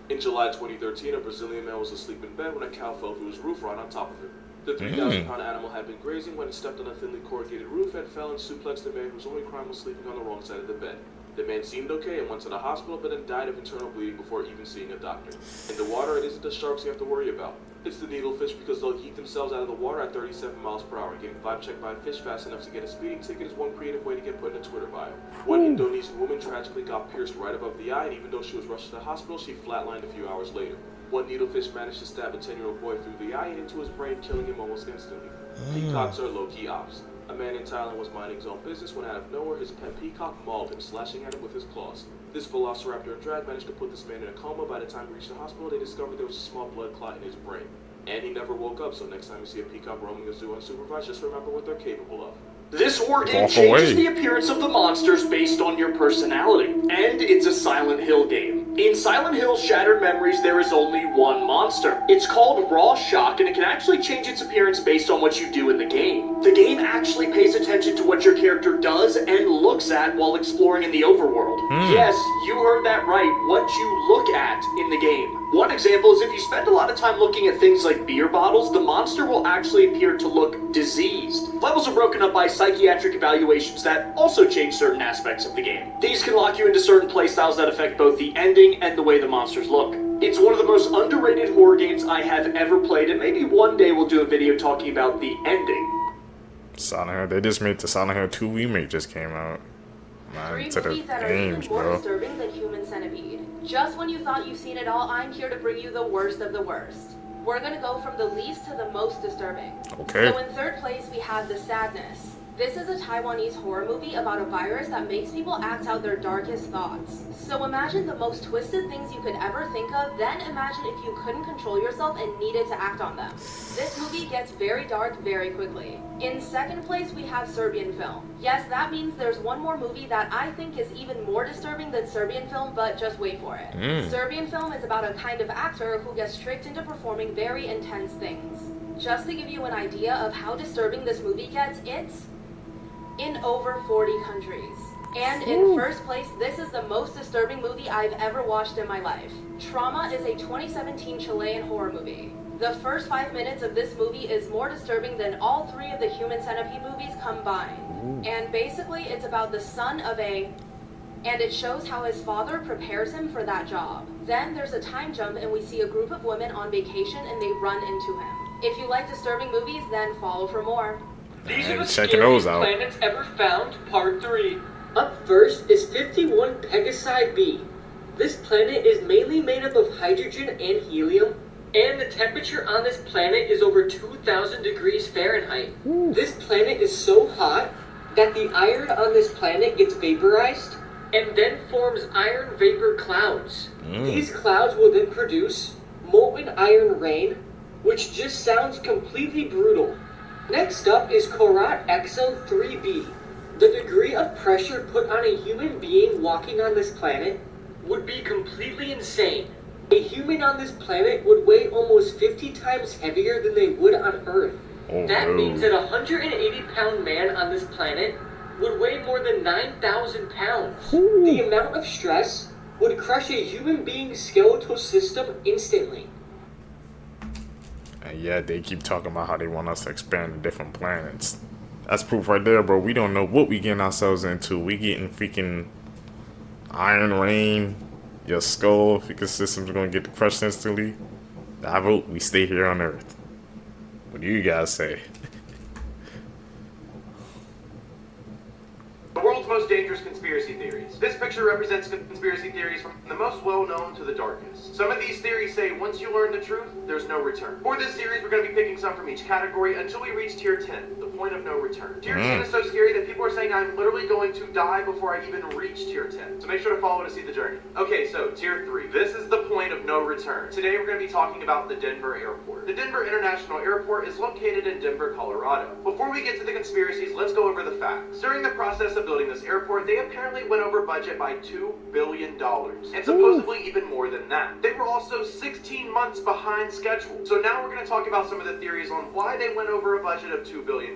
[SPEAKER 23] In July 2013, a Brazilian man was asleep in bed when a cow fell through his roof right on top of him. The 3,000-pound animal had been grazing when it stepped on a thinly corrugated roof and fell and suplexed the man whose only crime was sleeping on the wrong side of the bed. The man seemed okay and went to the hospital, but then died of internal bleeding before even seeing a doctor. In the water, it isn't the sharks you have to worry about. It's the needlefish, because they'll yeet themselves out of the water at 37 miles per hour. Getting vibe checked by a fish fast enough to get a speeding ticket is one creative way to get put in a Twitter bio. One Indonesian woman tragically got pierced right above the eye, and even though she was rushed to the hospital, she flatlined a few hours later. One needlefish managed to stab a 10-year-old boy through the eye and into his brain, killing him almost instantly. Peacocks are low-key ops. A man in Thailand was minding his own business when out of nowhere his pet peacock mauled him, slashing at him with his claws. This velociraptor and drag managed to put this man in a coma. By the time he reached the hospital, they discovered there was a small blood clot in his brain. And he never woke up, so next time you see a peacock roaming a zoo unsupervised, just remember what they're capable of.
[SPEAKER 13] This war game changes the appearance of the monsters based on your personality, and it's a Silent Hill game. In Silent Hill Shattered Memories, there is only one monster. It's called Raw Shock, and it can actually change its appearance based on what you do in the game. The game actually pays attention to what your character does and looks at while exploring in the overworld. Yes, you heard that right, what you look at in the game. One example is if you spend a lot of time looking at things like beer bottles, the monster will actually appear to look diseased. Levels are broken up by psychiatric evaluations that also change certain aspects of the game. These can lock you into certain playstyles that affect both the ending and the way the monsters look. It's one of the most underrated horror games I have ever played, and maybe one day we'll do a video talking about the ending.
[SPEAKER 2] Silent Hill, they just made the Silent Hill 2 remake just came out.
[SPEAKER 19] Three
[SPEAKER 2] To the
[SPEAKER 19] movies that are
[SPEAKER 2] games,
[SPEAKER 19] even more
[SPEAKER 2] bro.
[SPEAKER 19] disturbing than Human Centipede. Just when you thought you've seen it all, I'm here to bring you the worst of the worst. We're gonna go from the least to the most disturbing.
[SPEAKER 2] Okay.
[SPEAKER 19] So in third place, we have The Sadness. This is a Taiwanese horror movie about a virus that makes people act out their darkest thoughts. So imagine the most twisted things you could ever think of, then imagine if you couldn't control yourself and needed to act on them. This movie gets very dark very quickly. In second place, we have Serbian Film. Yes, that means there's one more movie that I think is even more disturbing than Serbian Film, but just wait for it. Serbian Film is about a kind of actor who gets tricked into performing very intense things. Just to give you an idea of how disturbing this movie gets, it's in over 40 countries. And in first place, this is the most disturbing movie I've ever watched in my life. Trauma is a 2017 Chilean horror movie. The first 5 minutes of this movie is more disturbing than all 3 of the Human Centipede movies combined. And basically, it's about the son of and it shows how his father prepares him for that job. Then there's a time jump and we see a group of women on vacation and they run into him. If you like disturbing movies, then follow for more.
[SPEAKER 15] These are the
[SPEAKER 2] checking those
[SPEAKER 15] scariest
[SPEAKER 2] out.
[SPEAKER 15] planets ever found, part 3.
[SPEAKER 16] Up first is 51 Pegasi b. This planet is mainly made up of hydrogen and helium, and the temperature on this planet is over 2,000 degrees Fahrenheit. This planet is so hot that the iron on this planet gets vaporized and then forms iron vapor clouds. These clouds will then produce molten iron rain, which just sounds completely brutal. Next up is Korat XL 3b. The degree of pressure put on a human being walking on this planet would be completely insane. A human on this planet would weigh almost 50 times heavier than they would on Earth. That means that a 180-pound man on this planet would weigh more than 9,000 pounds. The amount of stress would crush a human being's skeletal system instantly.
[SPEAKER 2] And yeah, they keep talking about how they want us to expand to different planets. That's proof right there, bro. We don't know what we getting ourselves into. We getting freaking iron rain. Your skull, freaking system's gonna get crushed instantly. I vote we stay here on Earth. What do you guys say?
[SPEAKER 23] The world's most dangerous conspiracy theories. This picture represents conspiracy theories from the most well-known to the darkest. Some of these theories say once you learn the truth, there's no return. For this series, we're going to be picking some from each category until we reach tier 10, the point of no return. Tier 10 is so scary that people are saying I'm literally going to die before I even reach tier 10. So make sure to follow to see the journey. Okay, so tier 3. This is the point of no return. Today we're going to be talking about the Denver Airport. The Denver International Airport is located in Denver, Colorado. Before we get to the conspiracies, let's go over the facts. During the process of building this airport, they apparently went over budget by $2 billion, and supposedly even more than that. They were also 16 months behind schedule. So now we're going to talk about some of the theories on why they went over a budget of $2 billion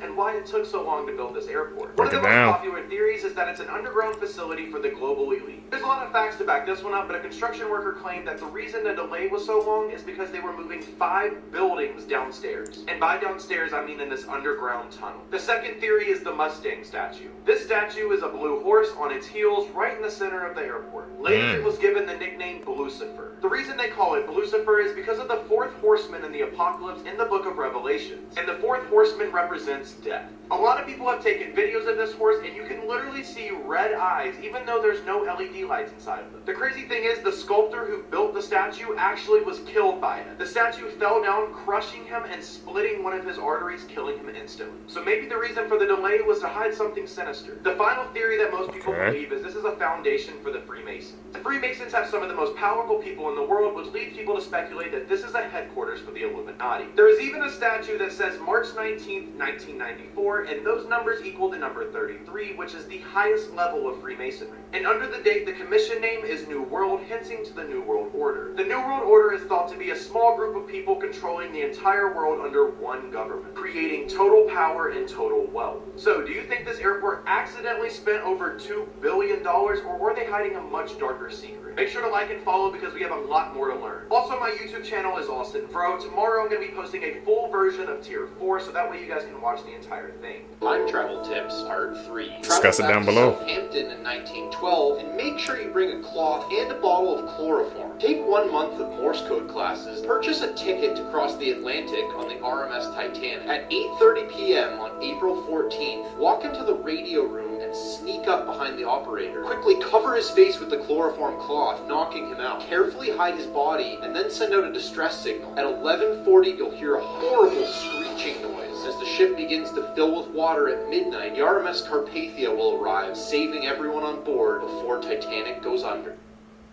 [SPEAKER 23] and why it took so long to build this airport. One of the most popular theories is that it's an underground facility for the global elite. There's a lot of facts to back this one up, but a construction worker claimed that the reason the delay was so long is because they were moving 5 buildings downstairs. And by downstairs, I mean in this underground tunnel. The second theory is the Mustang statue. This statue is a blue horse on its heels right in the center of the airport. Later, it was given the nickname Lucifer. The reason they call it Lucifer is because of the fourth horseman in the apocalypse in the book of Revelations. And the fourth horseman represents death. A lot of people have taken videos of this horse and you can literally see red eyes even though there's no LED lights inside of them. The crazy thing is the sculptor who built the statue actually was killed by it. The statue fell down, crushing him and splitting one of his arteries, killing him instantly. So maybe the reason for the delay was to hide something sinister. The final theory that most people believe is this is a foundation for the Freemasons. The Freemasons have some of the most powerful people in the world, which leads people to speculate that this is a headquarters for the Illuminati. There is even a statue that says March 19th, 1994, and those numbers equal the number 33, which is the highest level of Freemasonry. And under the date, the commission name is New World, hinting to the New World Order. The New World Order is thought to be a small group of people controlling the entire world under one government, creating total power and total wealth. So, do you think this airport accidentally spent over $2 billion, or were they hiding a much darker secret? Make sure to like and follow because we have a lot more to learn. Also, my YouTube channel is Austin Fro. Tomorrow I'm going to be posting a full version of Tier 4, so that way you guys can watch the entire thing.
[SPEAKER 17] Time travel tips, part 3.
[SPEAKER 2] Discuss it down below.
[SPEAKER 17] Southampton in 1912, and make sure you bring a cloth and a bottle of chloroform. Take 1 month of Morse code classes. Purchase a ticket to cross the Atlantic on the RMS Titanic. At 8:30 p.m. on April 14th, walk into the radio room and sneak up behind the operator. Quickly cover his face with the chloroform cloth, knocking him out. Carefully hide his body, and then send out a distress signal. At 11:40, you'll hear a horrible screeching noise. As the ship begins to fill with water at midnight, the RMS Carpathia will arrive, saving everyone on board before Titanic goes under.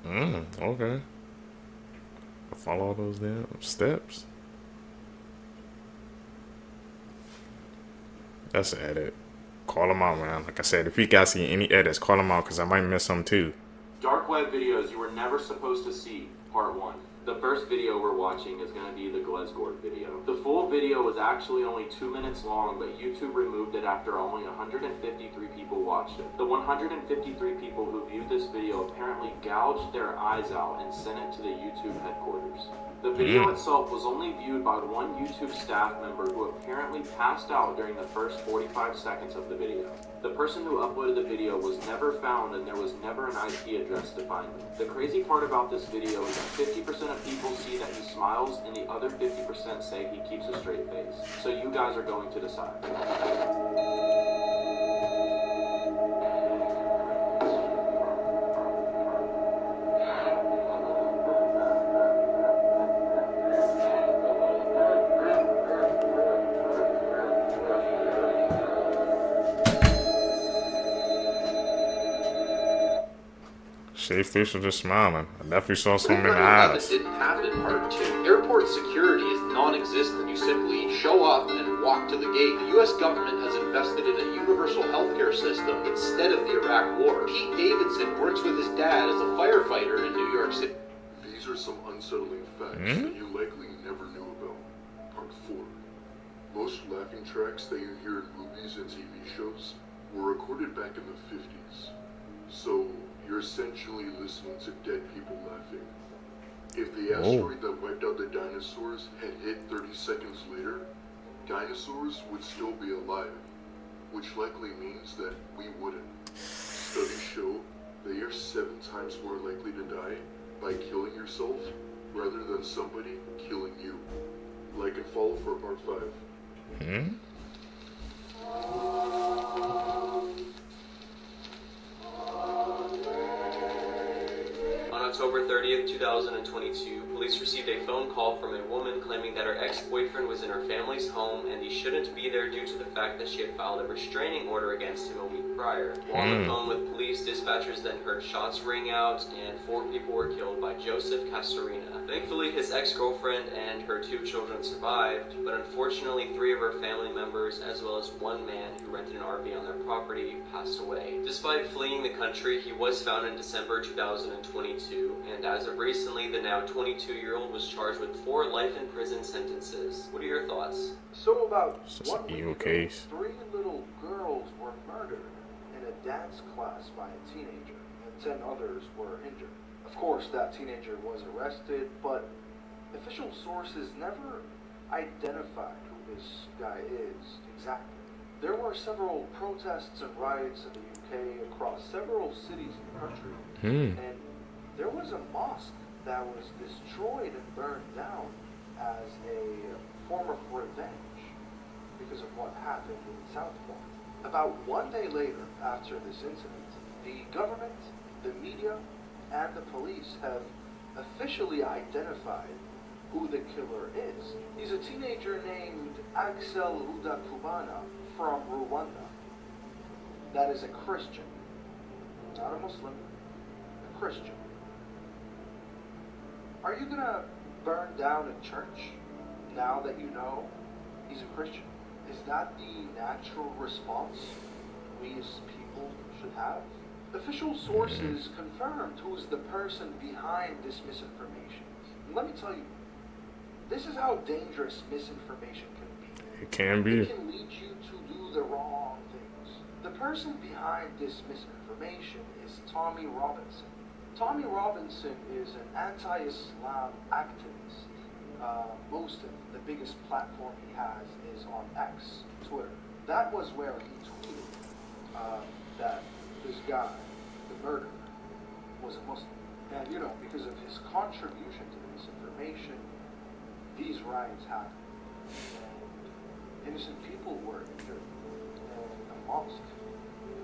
[SPEAKER 2] Okay. Follow all those damn steps. That's an edit. Call them out, man. Like I said, if you guys see any edits, call them out because I might miss some too.
[SPEAKER 23] Dark web videos you were never supposed to see, part 1.
[SPEAKER 1] The first video we're watching is going to be the Glesgord video. The full video was actually only 2 minutes long, but YouTube removed it after only 153 people watched it. The 153 people who viewed this video apparently gouged their eyes out and sent it to the YouTube headquarters. The video itself was only viewed by one YouTube staff member who apparently passed out during the first 45 seconds of the video. The person who uploaded the video was never found, and there was never an IP address to find him. The crazy part about this video is that 50% of people see that he smiles and the other 50% say he keeps a straight face. So you guys are going to decide.
[SPEAKER 2] Shaved fish are just smiling. I definitely saw something in the
[SPEAKER 17] That
[SPEAKER 2] eyes.
[SPEAKER 17] didn't happen in part 2. Airport security is non-existent. You simply show up and walk to the gate. The U.S. government has invested in a universal healthcare system instead of the Iraq War. Pete Davidson works with his dad as a firefighter in New York City.
[SPEAKER 7] These are some unsettling facts that you likely never knew about. Part 4. Most laughing tracks that you hear in movies and TV shows were recorded back in the 50s. So, you're essentially listening to dead people laughing. If the asteroid that wiped out the dinosaurs had hit 30 seconds later, dinosaurs would still be alive, which likely means that we wouldn't. Studies show that you're 7 times more likely to die by killing yourself rather than somebody killing you. Like and follow for part 5.
[SPEAKER 1] On October 30th, 2022, police received a phone call from a woman claiming that her ex-boyfriend was in her family's home and he shouldn't be there due to the fact that she had filed a restraining order against him a week prior. While on the phone with police, dispatchers then heard shots ring out and 4 people were killed by Joseph Caserina. Thankfully, his ex-girlfriend and her 2 children survived, but unfortunately 3 of her family members, as well as 1 man who rented an RV on their property, passed away. Despite fleeing the country, he was found in December 2022, and as of recently, the now 22-year-old was charged with 4 life in prison sentences. What are your thoughts?
[SPEAKER 18] So about
[SPEAKER 2] It's an evil case.
[SPEAKER 18] 3 little girls were murdered in a dance class by a teenager, and 10 others were injured. Of course, that teenager was arrested, but official sources never identified who this guy is exactly. There were several protests and riots in the UK across several cities in the country, and there was a mosque that was destroyed and burned down as a form of revenge because of what happened in Southport. About 1 day later, after this incident, the government, the media, and the police have officially identified who the killer is. He's a teenager named Axel Rudakubana from Rwanda. That is a Christian, not a Muslim, a Christian. Are you gonna burn down a church now that you know he's a Christian? Is that the natural response we as people should have? Official sources confirmed who's the person behind this misinformation. And let me tell you, this is how dangerous misinformation can be.
[SPEAKER 2] It can be.
[SPEAKER 18] It can lead you to do the wrong things. The person behind this misinformation is Tommy Robinson. Tommy Robinson is an anti-Islam activist. Most of the biggest platform he has is on X, Twitter. That was where he tweeted that this guy, the murderer, was a Muslim. And you know, because of his contribution to this information, these riots happened. And innocent people were injured. And a mosque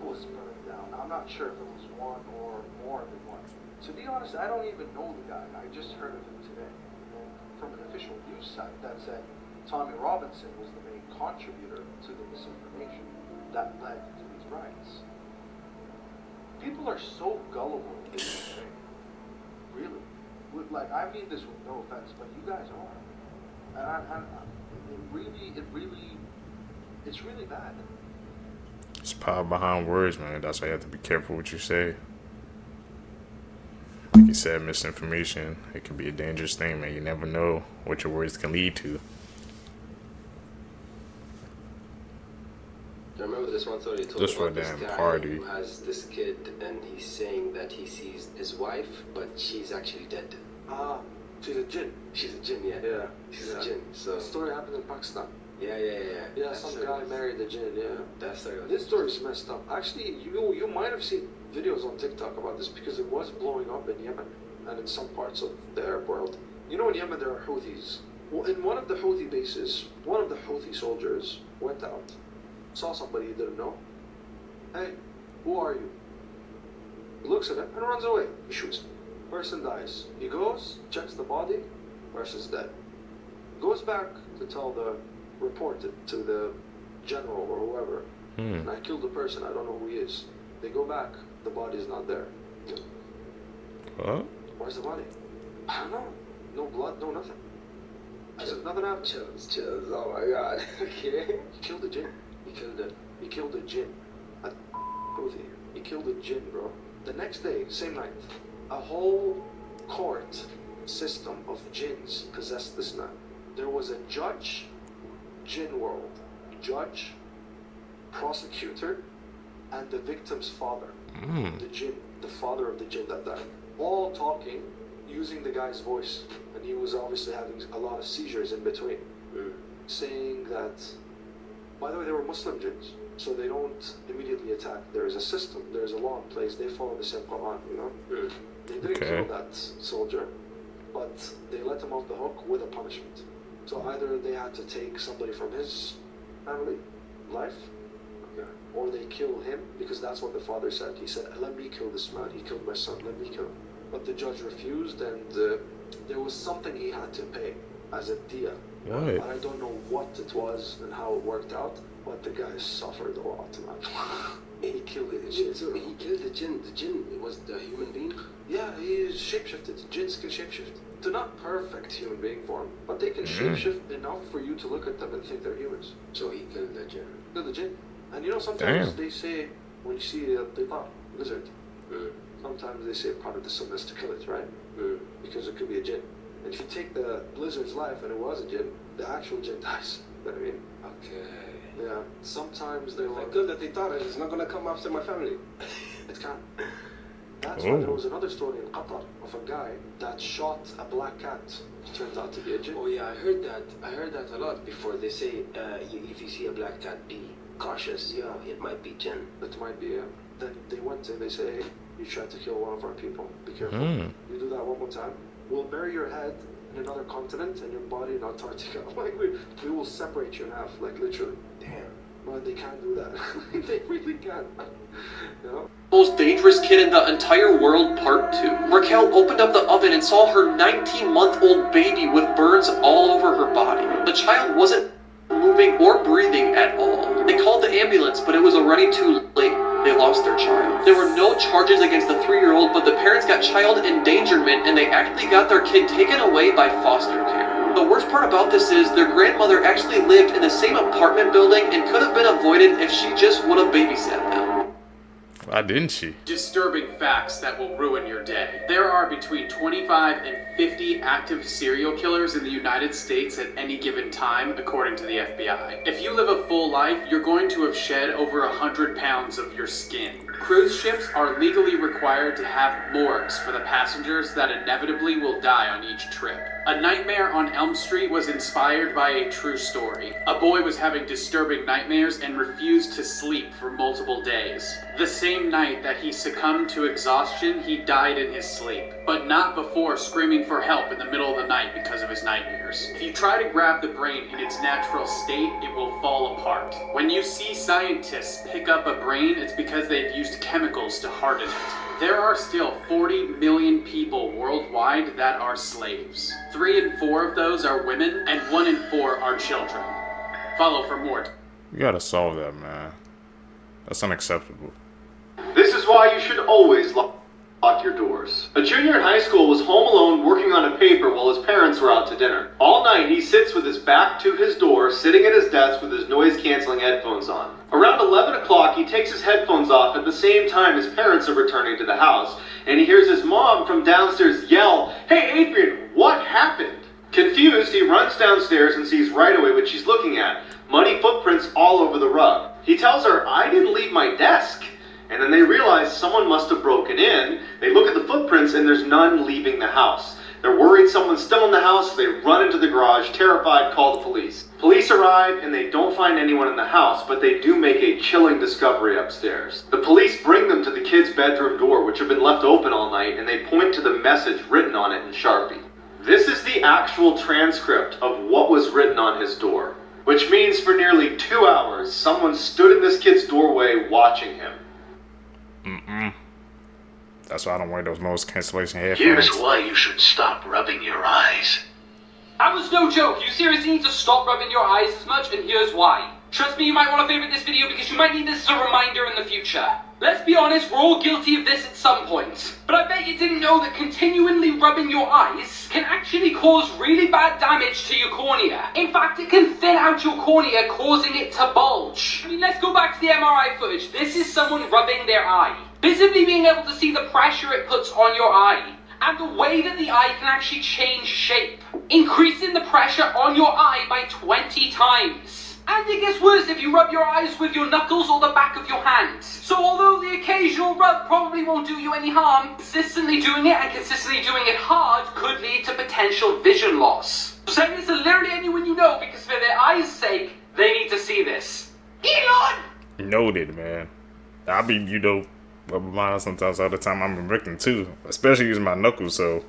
[SPEAKER 18] was burned down. I'm not sure if it was one or more than one. To be honest, I don't even know the guy. I just heard of him today. And from an official news site that said Tommy Robinson was the main contributor to the misinformation that led to these riots. People are so gullible in this day. Really. Like, I mean this with no offense, but you guys are. And it's really bad.
[SPEAKER 2] It's power behind words, man. That's why you have to be careful what you say. Like you said, misinformation. It can be a dangerous thing, man. You never know what your words can lead to.
[SPEAKER 5] I remember this one story you told
[SPEAKER 2] Just for a
[SPEAKER 5] about this
[SPEAKER 2] damn
[SPEAKER 5] guy
[SPEAKER 2] party.
[SPEAKER 5] who has this kid, and he's saying that he sees his wife, but she's actually dead.
[SPEAKER 18] Ah, she's a Jinn.
[SPEAKER 5] She's a Jinn, yeah.
[SPEAKER 18] Yeah.
[SPEAKER 5] She's a Jinn. So
[SPEAKER 18] The story happened in Pakistan.
[SPEAKER 5] yeah.
[SPEAKER 18] Yeah, some guy married a Jinn, yeah.
[SPEAKER 5] That story.
[SPEAKER 18] This story's messed up. Actually, you might have seen videos on TikTok about this because it was blowing up in Yemen and in some parts of the Arab world. You know, in Yemen there are Houthis. Well, in one of the Houthi bases, one of the Houthi soldiers went out, saw somebody he didn't know. Hey, who are you? He looks at him and runs away. He shoots him. Person dies. He goes, checks the body, person's dead. Goes back to tell report it to the general or whoever. And I killed the person, I don't know who he is. They go back, the body's not there.
[SPEAKER 2] What?
[SPEAKER 18] Where's the body? I don't know. No blood, no nothing. I said nothing happened.
[SPEAKER 5] Chills. Oh my god. Okay.
[SPEAKER 18] He killed the Jinn. He killed the Jinn. He killed the Jinn, bro. The next day, same night, a whole court system of Jinns possessed this man. There was a judge, Jinn world. Judge, prosecutor, and the victim's father. The Jinn, the father of the Jinn that died. All talking, using the guy's voice. And he was obviously having a lot of seizures in between. Saying that, by the way, they were Muslim Jinns, so they don't immediately attack. There is a system, there is a law in place, they follow the same Quran, you know? They didn't kill that soldier, but they let him off the hook with a punishment. So either they had to take somebody from his family, life, or they kill him, because that's what the father said. He said, let me kill this man, he killed my son, let me kill him. But the judge refused, and there was something he had to pay as a diya.
[SPEAKER 2] What?
[SPEAKER 18] I don't know what it was and how it worked out, but the guy suffered a lot, man. He killed the Jinn.
[SPEAKER 5] So he killed the Jinn. The Jinn was the human being?
[SPEAKER 18] Yeah, he shapeshifted. Jinns can shapeshift. They're not perfect human being form, but they can shapeshift enough for you to look at them and think they're humans.
[SPEAKER 5] So he killed the Jinn.
[SPEAKER 18] Killed the Jinn. And you know, sometimes they say, when you see a lizard, sometimes they say part of the sunnah is to kill it, right? Because it could be a Jinn. And if you take the lizard's life and it was a Jinn, the actual Jinn dies. You know what I mean?
[SPEAKER 5] Okay.
[SPEAKER 18] Yeah. Sometimes they're like,
[SPEAKER 5] good that they thought it's not gonna come after my family.
[SPEAKER 18] It can't. That's why there was another story in Qatar of a guy that shot a black cat. It turned out to be a Jinn.
[SPEAKER 5] Oh yeah, I heard that a lot before. They say if you see a black cat, be cautious. Yeah, it might be Jinn.
[SPEAKER 18] It might be. Then they went and they say, hey, you tried to kill one of our people. Be careful. You do that one more time, we'll bury your head in another continent and your body in Antarctica. Like we will separate you in half, like literally.
[SPEAKER 5] Damn.
[SPEAKER 18] But they can't do that. They really can't. You know?
[SPEAKER 3] Most dangerous kid in the entire world, part 2. Raquel opened up the oven and saw her 19-month-old baby with burns all over her body. The child wasn't moving or breathing at all. They called the ambulance, but it was already too late. They lost their child. There were no charges against the 3-year-old, but the parents got child endangerment and they actually got their kid taken away by foster care. The worst part about this is their grandmother actually lived in the same apartment building and could have been avoided if she just would have babysat them.
[SPEAKER 2] Why didn't she?
[SPEAKER 3] Disturbing facts that will ruin your day. There are between 25 and 50 active serial killers in the United States at any given time, according to the FBI. If you live a full life, you're going to have shed over 100 pounds of your skin. Cruise ships are legally required to have morgues for the passengers that inevitably will die on each trip. A Nightmare on Elm Street was inspired by a true story. A boy was having disturbing nightmares and refused to sleep for multiple days. The same night that he succumbed to exhaustion, he died in his sleep, but not before screaming for help in the middle of the night because of his nightmares. If you try to grab the brain in its natural state, it will fall apart. When you see scientists pick up a brain, it's because they've used chemicals to harden it. There are still 40 million people worldwide that are slaves. 3 in 4 of those are women, and 1 in 4 are children. Follow for more.
[SPEAKER 2] We gotta solve that, man. That's unacceptable.
[SPEAKER 17] This is why you should always lock lock your doors. A junior in high school was home alone working on a paper while his parents were out to dinner. All night he sits with his back to his door, sitting at his desk with his noise-canceling headphones on. Around 11 o'clock he takes his headphones off at the same time his parents are returning to the house, and he hears his mom from downstairs yell, "Hey Adrian, what happened?" Confused, he runs downstairs and sees right away what she's looking at. Muddy footprints all over the rug. He tells her, "I didn't leave my desk." And then they realize someone must have broken in. They look at the footprints and there's none leaving the house. They're worried someone's still in the house, so they run into the garage, terrified, call the police. Police arrive and they don't find anyone in the house, but they do make a chilling discovery upstairs. The police bring them to the kid's bedroom door, which had been left open all night, and they point to the message written on it in Sharpie. This is the actual transcript of what was written on his door, which means for nearly 2 hours, someone stood in this kid's doorway watching him.
[SPEAKER 2] That's why I don't wear those noise cancellation headphones.
[SPEAKER 8] Here's why you should stop rubbing your eyes.
[SPEAKER 15] That was no joke. You seriously need to stop rubbing your eyes as much, and here's why. Trust me, you might want to favorite this video because you might need this as a reminder in the future. Let's be honest, we're all guilty of this at some point. But I bet you didn't know that continually rubbing your eyes can actually cause really bad damage to your cornea. In fact, it can thin out your cornea, causing it to bulge. I mean, let's go back to the MRI footage. This is someone rubbing their eye, visibly being able to see the pressure it puts on your eye, and the way that the eye can actually change shape, increasing the pressure on your eye by 20 times. And it gets worse if you rub your eyes with your knuckles or the back of your hands. So although the occasional rub probably won't do you any harm, consistently doing it and consistently doing it hard could lead to potential vision loss. So send this to literally anyone you know, because for their eyes' sake, they need to see this. Elon!
[SPEAKER 2] Noted, man. I be, rubbing mine sometimes all the time. I'm a victim too, especially using my knuckles, so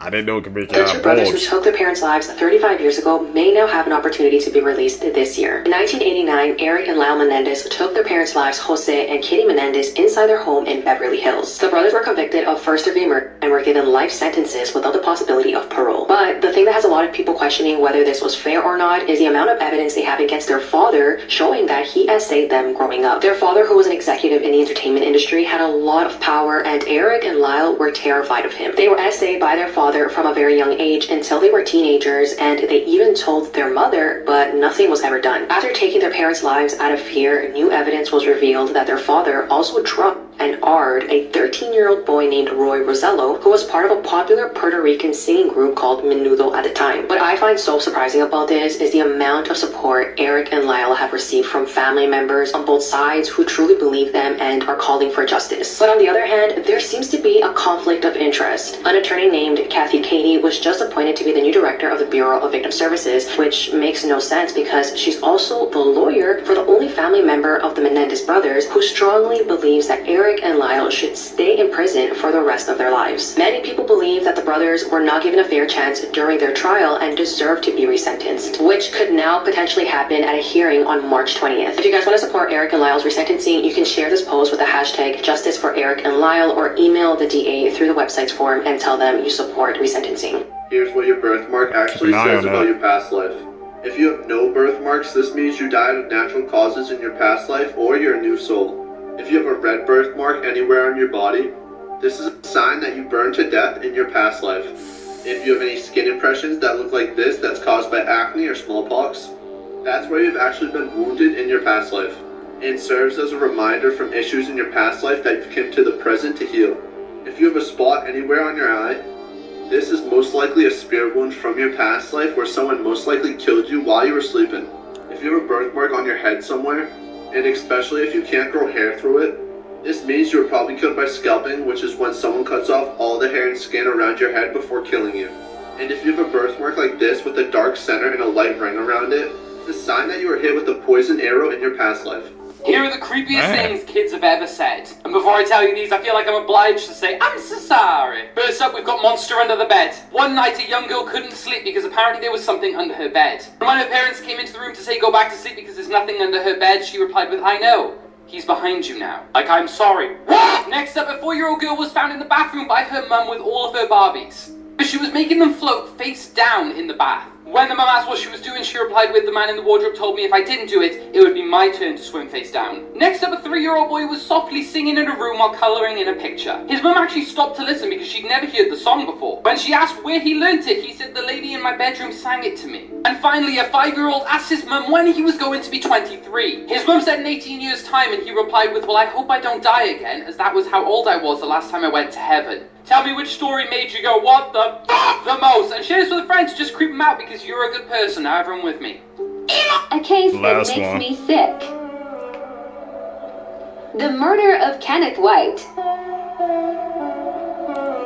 [SPEAKER 2] I didn't know it could make
[SPEAKER 4] The two brothers who took their parents' lives 35 years ago may now have an opportunity to be released this year. In 1989, Eric and Lyle Menendez took their parents' lives, Jose and Kitty Menendez, inside their home in Beverly Hills. The brothers were convicted of first-degree murder and were given life sentences without the possibility of parole. But the thing that has a lot of people questioning whether this was fair or not is the amount of evidence they have against their father, showing that he essayed them growing up. Their father, who was an executive in the entertainment industry, had a lot of power, and Eric and Lyle were terrified of him. They were essayed by their father from a very young age until they were teenagers, and they even told their mother, but nothing was ever done. After taking their parents' lives out of fear, new evidence was revealed that their father also drugged and Ard, a 13-year-old boy named Roy Rosello, who was part of a popular Puerto Rican singing group called Menudo at the time. What I find so surprising about this is the amount of support Eric and Lyle have received from family members on both sides who truly believe them and are calling for justice. But on the other hand, there seems to be a conflict of interest. An attorney named Kathy Katie was just appointed to be the new director of the Bureau of Victim Services, which makes no sense because she's also the lawyer for the only family member of the Menendez brothers who strongly believes that Eric and Lyle should stay in prison for the rest of their lives. Many people believe that the brothers were not given a fair chance during their trial and deserve to be resentenced, which could now potentially happen at a hearing on March 20th. If you guys want to support Eric and Lyle's resentencing, you can share this post with the hashtag Justice for Eric and Lyle, or email the DA through the website's form and tell them you support resentencing.
[SPEAKER 14] Here's what your birthmark actually says about your past life. If you have no birthmarks, this means you died of natural causes in your past life, or you're a new soul. If you have a red birthmark anywhere on your body, this is a sign that you burned to death in your past life. If you have any skin impressions that look like this that's caused by acne or smallpox, that's where you've actually been wounded in your past life, and serves as a reminder from issues in your past life that you've come to the present to heal. If you have a spot anywhere on your eye, this is most likely a spirit wound from your past life where someone most likely killed you while you were sleeping. If you have a birthmark on your head somewhere, and especially if you can't grow hair through it, this means you were probably killed by scalping, which is when someone cuts off all the hair and skin around your head before killing you. And if you have a birthmark like this with a dark center and a light ring around it, it's a sign that you were hit with a poison arrow in your past life.
[SPEAKER 15] Here are the creepiest things kids have ever said. And before I tell you these, I feel like I'm obliged to say, I'm so sorry. First up, we've got Monster Under the Bed. One night, a young girl couldn't sleep because apparently there was something under her bed. When her parents came into the room to say go back to sleep because there's nothing under her bed, she replied with, I know. He's behind you now. Like, I'm sorry. Next up, a 4-year-old girl was found in the bathroom by her mum with all of her Barbies. But she was making them float face down in the bath. When the mum asked what she was doing, she replied with, "The man in the wardrobe told me if I didn't do it, it would be my turn to swim face down." Next up, a 3-year-old boy was softly singing in a room while colouring in a picture. His mum actually stopped to listen because she'd never heard the song before. When she asked where he learnt it, he said, "The lady in my bedroom sang it to me." And finally, a 5-year-old asked his mum when he was going to be 23. His mum said in 18 years' time, and he replied with, "Well, I hope I don't die again, as that was how old I was the last time I went to heaven." Tell me which story made you go, "What the f*** the most?" And share this with a friend to just creep them out because you're a good person. Now everyone with me.
[SPEAKER 10] A case that makes me sick. The murder of Kenneth White.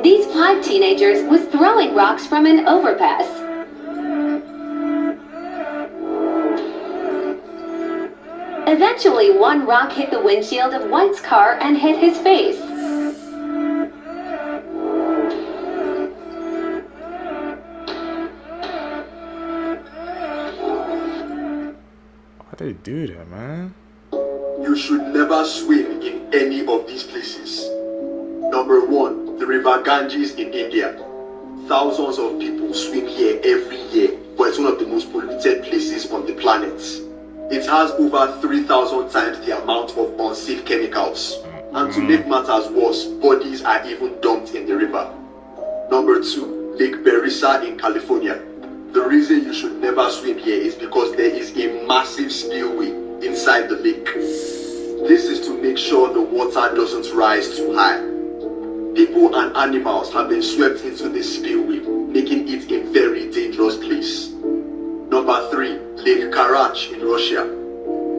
[SPEAKER 10] These 5 teenagers was throwing rocks from an overpass. Eventually, one rock hit the windshield of White's car and hit his face.
[SPEAKER 2] Why they do that, man?
[SPEAKER 14] You should never swim in any of these places. Number 1, the River Ganges in India. Thousands of people swim here every year, but it's one of the most polluted places on the planet. It has over 3,000 times the amount of unsafe chemicals. And to make matters worse, bodies are even dumped in the river. Number 2, Lake Berisa in California. The reason you should never swim here is because there is a massive spillway inside the lake. This is to make sure the water doesn't rise too high. People and animals have been swept into this spillway, making it a very dangerous place. Number 3, Lake Karach in Russia.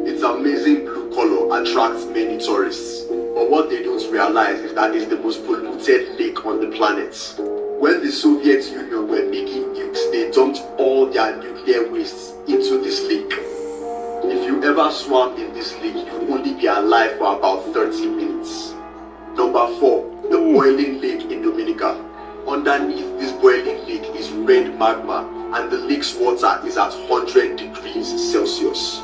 [SPEAKER 14] Its amazing blue color attracts many tourists. But what they don't realize is that it's the most polluted lake on the planet. When the Soviet Union were making nukes, they dumped all their nuclear wastes into this lake. If you ever swam in this lake, you would only be alive for about 30 minutes. Number 4, the boiling lake in Dominica. Underneath this boiling lake is red magma, and the lake's water is at 100 degrees Celsius.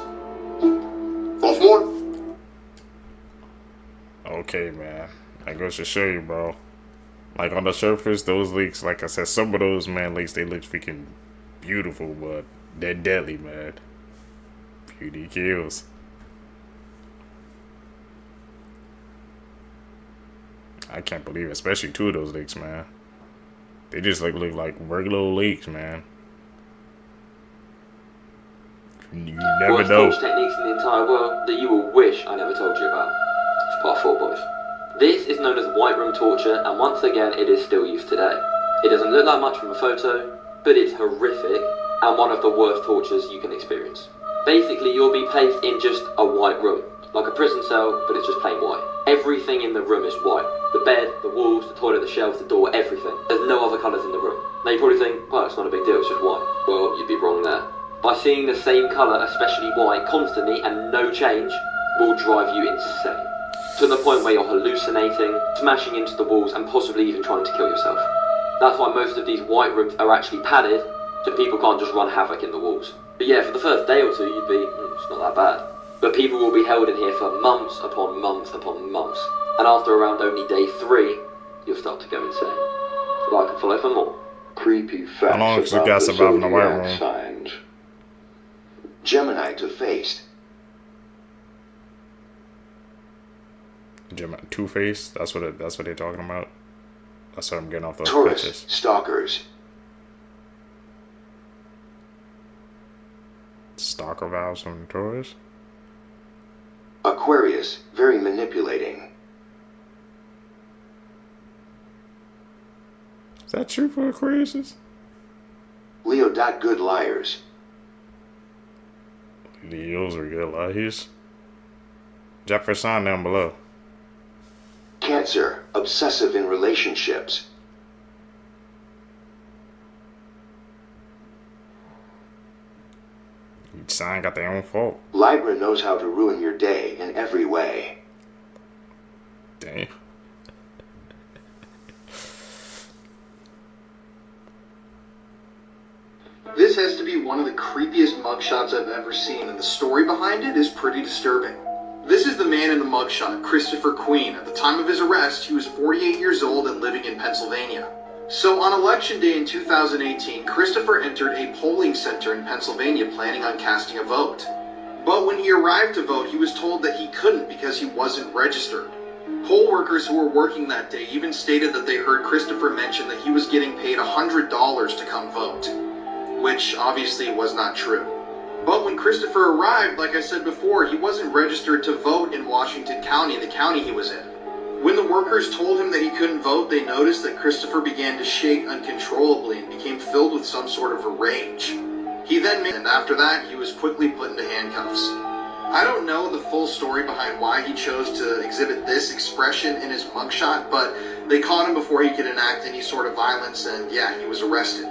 [SPEAKER 14] Of more?
[SPEAKER 2] Okay, man. That goes to show you, bro. Like, on the surface, those lakes, like I said, some of those, man, lakes, they look freaking beautiful, but they're deadly, man. Beauty kills. I can't believe it, especially 2 of those lakes, man. They just look like regular lakes, man. You never
[SPEAKER 6] Worst
[SPEAKER 2] know.
[SPEAKER 6] torch techniques in the entire world that you will wish I never told you about. It's part 4, boys. This is known as white room torture, and once again, it is still used today. It doesn't look like much from a photo, but it's horrific and one of the worst tortures you can experience. Basically, you'll be placed in just a white room, like a prison cell, but it's just plain white. Everything in the room is white. The bed, the walls, the toilet, the shelves, the door, everything. There's no other colours in the room. Now you probably think, well, it's not a big deal, it's just white. Well, you'd be wrong there. By seeing the same colour, especially white, constantly and no change, will drive you insane. To the point where you're hallucinating, smashing into the walls, and possibly even trying to kill yourself. That's why most of these white rooms are actually padded, so people can't just run havoc in the walls. But yeah, for the first day or 2, you'd be, it's not that bad. But people will be held in here for months upon months upon months. And after around only day 3, you'll start to go insane. Like and follow for more.
[SPEAKER 20] Creepy facts.
[SPEAKER 2] How long does the guy survive in the white room?
[SPEAKER 20] Signed. Gemini to Faced.
[SPEAKER 2] Two-Face? That's what they're talking about. That's what I'm getting off those
[SPEAKER 20] Taurus,
[SPEAKER 2] pictures.
[SPEAKER 20] Stalkers.
[SPEAKER 2] Stalker vibes from Taurus.
[SPEAKER 20] Aquarius, very manipulating.
[SPEAKER 2] Is that true for Aquariuses?
[SPEAKER 20] Leo. Good liars.
[SPEAKER 2] Leos are good liars. Jefferson down below.
[SPEAKER 20] Cancer, obsessive in relationships.
[SPEAKER 2] Each sign got their own fault.
[SPEAKER 20] Libra knows how to ruin your day in every way.
[SPEAKER 2] Damn.
[SPEAKER 21] This has to be one of the creepiest mugshots I've ever seen, and the story behind it is pretty disturbing. This is the man in the mugshot, Christopher Queen. At the time of his arrest, he was 48 years old and living in Pennsylvania. So on election day in 2018, Christopher entered a polling center in Pennsylvania planning on casting a vote. But when he arrived to vote, he was told that he couldn't because he wasn't registered. Poll workers who were working that day even stated that they heard Christopher mention that he was getting paid $100 to come vote, which obviously was not true. But when Christopher arrived, like I said before, he wasn't registered to vote in Washington County, the county he was in. When the workers told him that he couldn't vote, they noticed that Christopher began to shake uncontrollably and became filled with some sort of a rage. He then and after that, he was quickly put into handcuffs. I don't know the full story behind why he chose to exhibit this expression in his mugshot, but they caught him before he could enact any sort of violence, and yeah, he was arrested.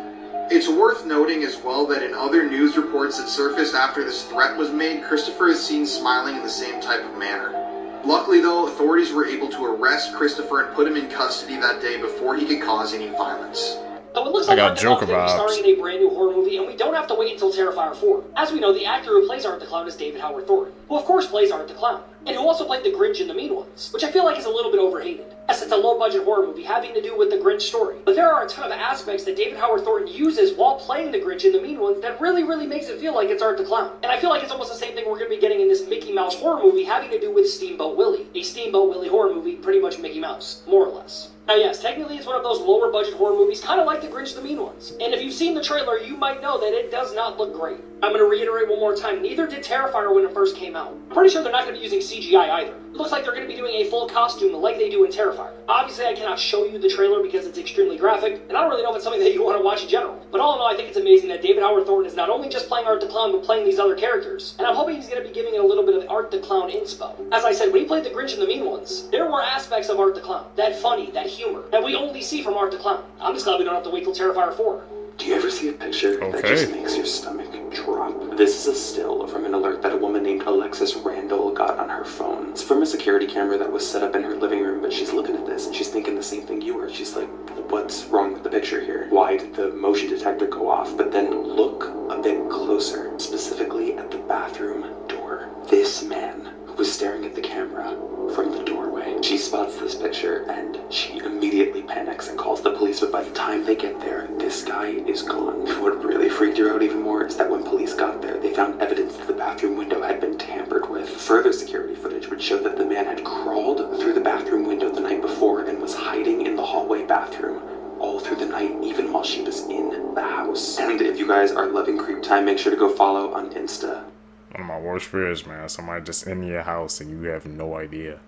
[SPEAKER 21] It's worth noting as well that in other news reports that surfaced after this threat was made, Christopher is seen smiling in the same type of manner. Luckily though, authorities were able to arrest Christopher and put him in custody that day before he could cause any violence.
[SPEAKER 11] So it looks like Art the Clown could be starring in a brand new horror movie, and we don't have to wait until Terrifier 4. As we know, the actor who plays Art the Clown is David Howard Thornton, who of course plays Art the Clown, and who also played the Grinch in The Mean Ones, which I feel like is a little bit overhated, as it's a low-budget horror movie having to do with the Grinch story. But there are a ton of aspects that David Howard Thornton uses while playing the Grinch in The Mean Ones that really makes it feel like it's Art the Clown. And I feel like it's almost the same thing we're going to be getting in this Mickey Mouse horror movie having to do with Steamboat Willie, a Steamboat Willie horror movie, pretty much Mickey Mouse, more or less. Now yes, technically it's one of those lower budget horror movies, kind of like the Grinch the Mean Ones. And if you've seen the trailer, you might know that it does not look great. I'm going to reiterate one more time, neither did Terrifier when it first came out. I'm pretty sure they're not going to be using CGI either. It looks like they're going to be doing a full costume like they do in Terrifier. Obviously I cannot show you the trailer because it's extremely graphic, and I don't really know if it's something that you want to watch in general. But all in all, I think it's amazing that David Howard Thornton is not only just playing Art the Clown, but playing these other characters. And I'm hoping he's going to be giving it a little bit of Art the Clown inspo. As I said, when he played the Grinch in The Mean Ones, there were aspects of Art the Clown, that funny, that humor, that we only see from Art the Clown. I'm just glad we don't have to wait till Terrifier 4.
[SPEAKER 6] Do you ever see a picture that just makes your stomach drop? This is a still from an alert that a woman named Alexis Randall got on her phone. It's from a security camera that was set up in her living room, but she's looking at this and she's thinking the same thing you were. She's like, what's wrong with the picture here? Why did the motion detector go off? But then look a bit closer, specifically at the bathroom door. This man was staring at the camera from the doorway. She spots this picture and she immediately panics and calls the police, but by the time they get there, this guy is gone. What really freaked her out even more is that when police got there, they found evidence that the bathroom window had been tampered with. Further security footage would show that the man had crawled through the bathroom window the night before and was hiding in the hallway bathroom all through the night, even while she was in the house. And if you guys are loving Creep Time, make sure to go follow on Insta.
[SPEAKER 2] One of my worst fears, man. Somebody just in your house and you have no idea.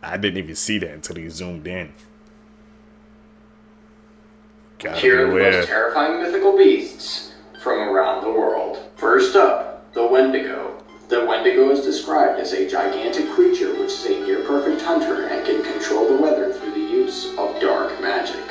[SPEAKER 2] I didn't even see that until he zoomed in.
[SPEAKER 12] Here are the most terrifying mythical beasts from around the world. First up, the Wendigo. The Wendigo is described as a gigantic creature which is a near-perfect hunter and can control the weather through the use of dark magic.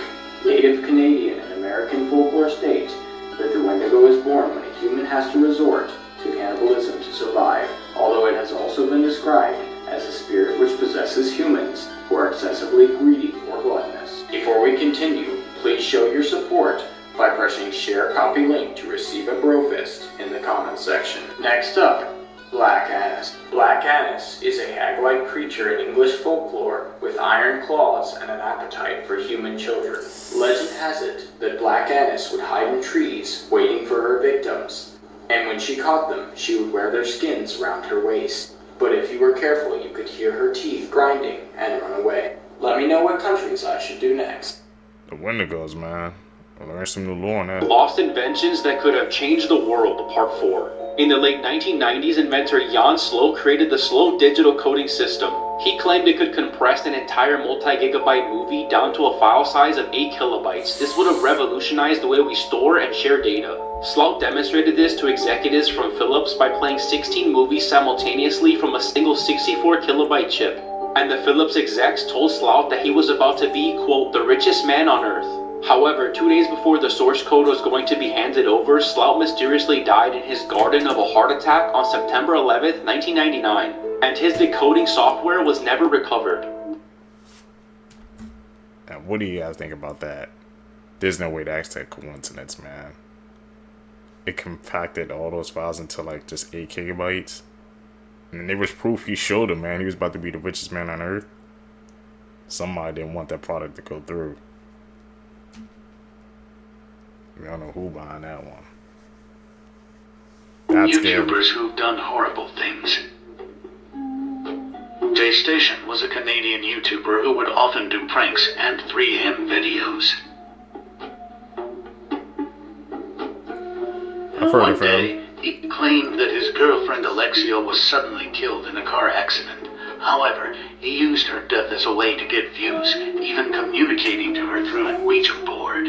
[SPEAKER 12] Native Canadian and American folklore state that the Wendigo is born when a human has to resort to cannibalism to survive, although it has also been described as a spirit which possesses humans who are excessively greedy or gluttonous. Before we continue, please show your support by pressing share copy link to receive a brofist in the comments section. Next up, Black Annis. Black Annis is a hag-like creature in English folklore with iron claws and an appetite for human children. Legend has it that Black Annis would hide in trees waiting for her victims, and when she caught them, she would wear their skins around her waist. But if you were careful, you could hear her teeth grinding and run away. Let me know what countries I should do next.
[SPEAKER 2] The Wendigos, man. I'll learn some new lore on that.
[SPEAKER 1] Lost inventions that could have changed the world, part 4. In the late 1990s, inventor Jan Slow created the slow digital coding system. He claimed it could compress an entire multi-gigabyte movie down to a file size of 8 kilobytes. This would have revolutionized the way we store and share data. Slout demonstrated this to executives from Philips by playing 16 movies simultaneously from a single 64 kilobyte chip. And the Philips execs told Slout that he was about to be, quote, the richest man on earth. However, 2 days before the source code was going to be handed over, Slout mysteriously died in his garden of a heart attack on September 11th, 1999, and his decoding software was never recovered.
[SPEAKER 2] And what do you guys think about that? There's no way that's a coincidence, man. It compacted all those files into like just 8 gigabytes. And there was proof he showed him, man. He was about to be the richest man on earth. Somebody didn't want that product to go through. We don't know who buying that one. That's
[SPEAKER 8] YouTubers
[SPEAKER 2] scary.
[SPEAKER 8] who've done horrible things. Jay Station was a Canadian YouTuber who would often do pranks and 3M videos. One day, he claimed that his girlfriend Alexia was suddenly killed in a car accident. However, he used her death as a way to get views, even communicating to her through an Ouija board.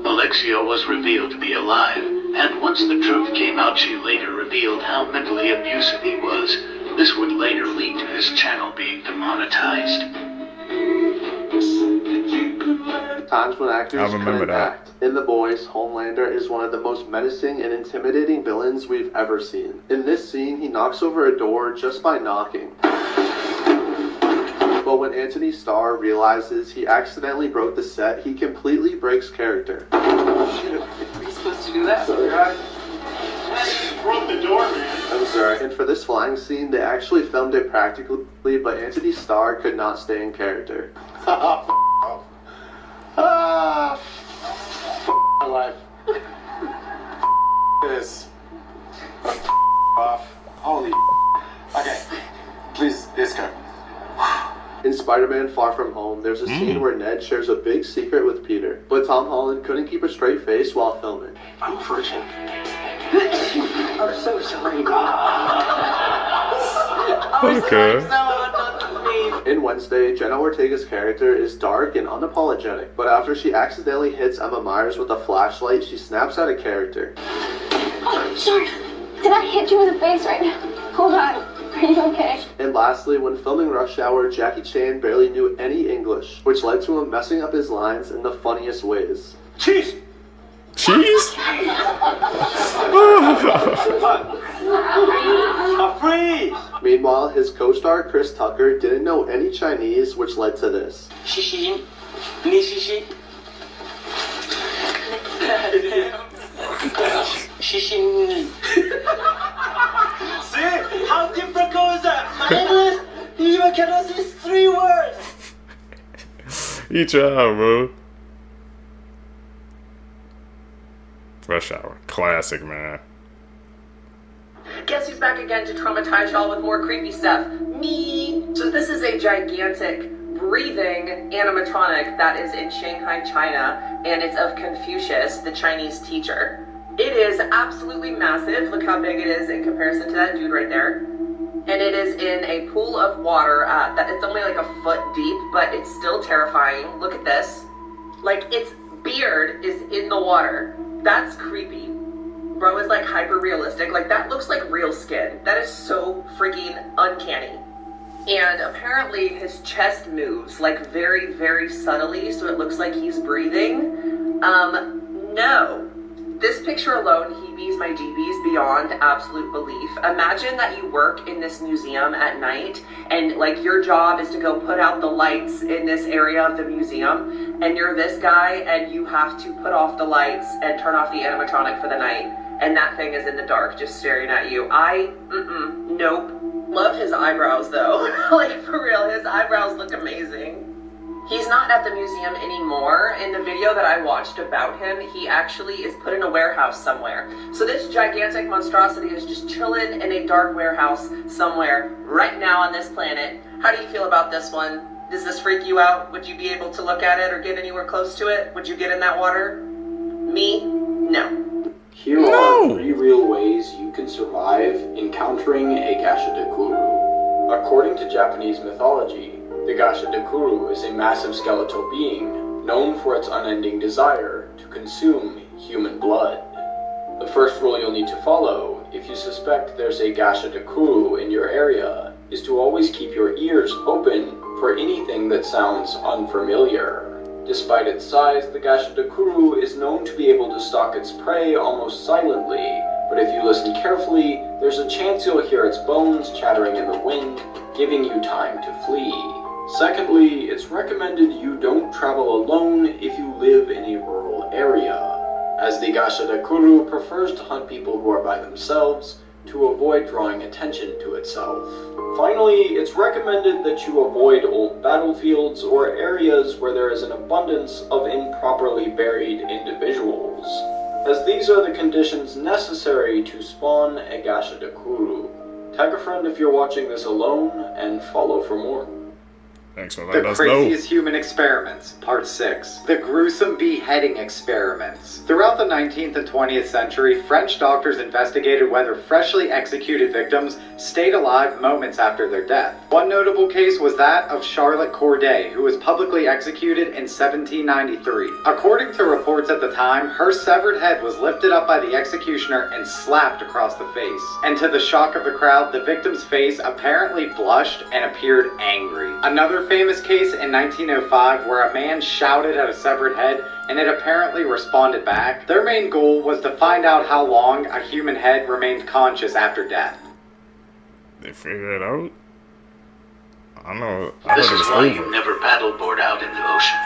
[SPEAKER 8] Alexia was revealed to be alive, and once the truth came out, she later revealed how mentally abusive he was. This would later lead to his channel being demonetized.
[SPEAKER 14] Times when actors couldn't act. In The Boys, Homelander is one of the most menacing and intimidating villains we've ever seen. In this scene, he knocks over a door just by knocking. But when Anthony Starr realizes he accidentally broke the set, he completely breaks character.
[SPEAKER 15] Shit, are you supposed to do that?
[SPEAKER 14] Sorry, guys.
[SPEAKER 23] You broke the door, man.
[SPEAKER 14] I'm sorry. And for this flying scene, they actually filmed it practically, but Anthony Starr could not stay in character.
[SPEAKER 23] My life. This. Off. Holy. Okay. Please, let's go.
[SPEAKER 14] In Spider-Man Far From Home, there's a scene where Ned shares a big secret with Peter, but Tom Holland couldn't keep a straight face while filming.
[SPEAKER 5] I'm a virgin. I'm so sorry.
[SPEAKER 2] Okay.
[SPEAKER 14] In Wednesday, Jenna Ortega's character is dark and unapologetic, but after she accidentally hits Emma Myers with a flashlight, she snaps out of character.
[SPEAKER 10] Oh, Sean, did I hit you in the face right now? Hold on. Are you okay?
[SPEAKER 14] And lastly, when filming Rush Hour, Jackie Chan barely knew any English, which led to him messing up his lines in the funniest ways.
[SPEAKER 23] Cheese!
[SPEAKER 2] Cheese?
[SPEAKER 23] Freeze!
[SPEAKER 14] Meanwhile, his co-star Chris Tucker didn't know any Chinese, which led to this.
[SPEAKER 15] Shishi. Nishishi. Shishi.
[SPEAKER 23] See? How different is that? My English, you even cannot see 3 words!
[SPEAKER 2] You try, bro. Rush Hour. Classic, man.
[SPEAKER 4] Guess who's back again to traumatize y'all with more creepy stuff? Me! So this is a gigantic, breathing animatronic that is in Shanghai, China, and it's of Confucius, the Chinese teacher. It is absolutely massive. Look how big it is in comparison to that dude right there. And it is in a pool of water that it's only like a foot deep, but it's still terrifying. Look at this. Like, its beard is in the water. That's creepy. Bro is like hyper realistic. Like, that looks like real skin. That is so freaking uncanny. And apparently his chest moves like very, very subtly, so it looks like he's breathing. No. This picture alone heebies my jeebies beyond absolute belief. Imagine that you work in this museum at night and like your job is to go put out the lights in this area of the museum, and you're this guy and you have to put off the lights and turn off the animatronic for the night, and that thing is in the dark just staring at you. Nope. Love his eyebrows though. Like, for real, his eyebrows look amazing. He's not at the museum anymore. In the video that I watched about him, he actually is put in a warehouse somewhere. So this gigantic monstrosity is just chilling in a dark warehouse somewhere right now on this planet. How do you feel about this one? Does this freak you out? Would you be able to look at it or get anywhere close to it? Would you get in that water? Me? No.
[SPEAKER 12] Here are 3 real ways you can survive encountering a Gashadokuro. According to Japanese mythology, the Gashadokuro is a massive skeletal being known for its unending desire to consume human blood. The first rule you'll need to follow if you suspect there's a Gashadokuro in your area is to always keep your ears open for anything that sounds unfamiliar. Despite its size, the Gashadokuro is known to be able to stalk its prey almost silently, but if you listen carefully, there's a chance you'll hear its bones chattering in the wind, giving you time to flee. Secondly, it's recommended you don't travel alone if you live in a rural area. As the Gashadokuro prefers to hunt people who are by themselves, to avoid drawing attention to itself. Finally, it's recommended that you avoid old battlefields or areas where there is an abundance of improperly buried individuals, as these are the conditions necessary to spawn a Gashadokuro. Tag a friend if you're watching this alone, and follow for more.
[SPEAKER 2] Thanks for letting
[SPEAKER 9] The
[SPEAKER 2] us know.
[SPEAKER 9] Craziest Human Experiments, Part 6. The Gruesome Beheading Experiments. Throughout the 19th and 20th century, French doctors investigated whether freshly executed victims stayed alive moments after their death. One notable case was that of Charlotte Corday, who was publicly executed in 1793. According to reports at the time, her severed head was lifted up by the executioner and slapped across the face. And to the shock of the crowd, the victim's face apparently blushed and appeared angry. Another famous case in 1905 where a man shouted at a severed head and it apparently responded back. Their main goal was to find out how long a human head remained conscious after death.
[SPEAKER 2] They figured it out? I know.
[SPEAKER 8] This is why you never paddleboard out in the ocean.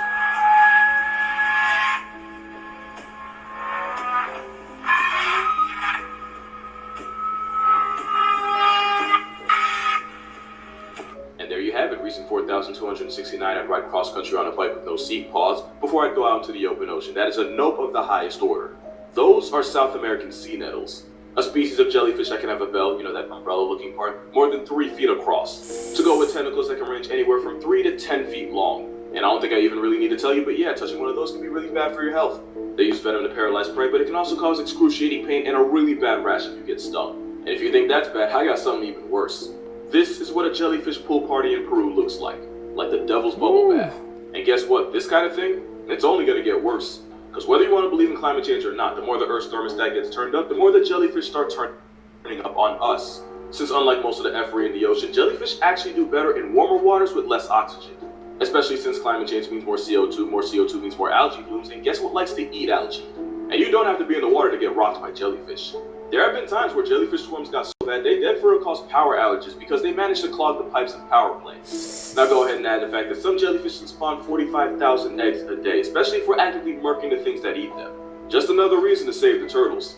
[SPEAKER 1] And there you have it, recent 4,269, I'd ride cross-country on a bike with no seat, pause, before I'd go out into the open ocean. That is a note of the highest order. Those are South American sea nettles, a species of jellyfish that can have a bell, you know, that umbrella-looking part, more than 3 feet across, to go with tentacles that can range anywhere from 3 to 10 feet long. And I don't think I even really need to tell you, but yeah, touching one of those can be really bad for your health. They use venom to paralyze prey, but it can also cause excruciating pain and a really bad rash if you get stung. And if you think that's bad, I got something even worse. This is what a jellyfish pool party in Peru looks like the devil's bubble bath. And guess what? This kind of thing, it's only gonna get worse. Because whether you want to believe in climate change or not, the more the Earth's thermostat gets turned up, the more the jellyfish start turning up on us. Since unlike most of the effery in the ocean, jellyfish actually do better in warmer waters with less oxygen. Especially since climate change means more CO2 means more algae blooms, and guess what likes to eat algae? And you don't have to be in the water to get rocked by jellyfish. There have been times where jellyfish swarms got so bad they dead for real caused power outages because they managed to clog the pipes of power plants. Now go ahead and add the fact that some jellyfish can spawn 45,000 eggs a day, especially if we're actively murking the things that eat them. Just another reason to save the turtles.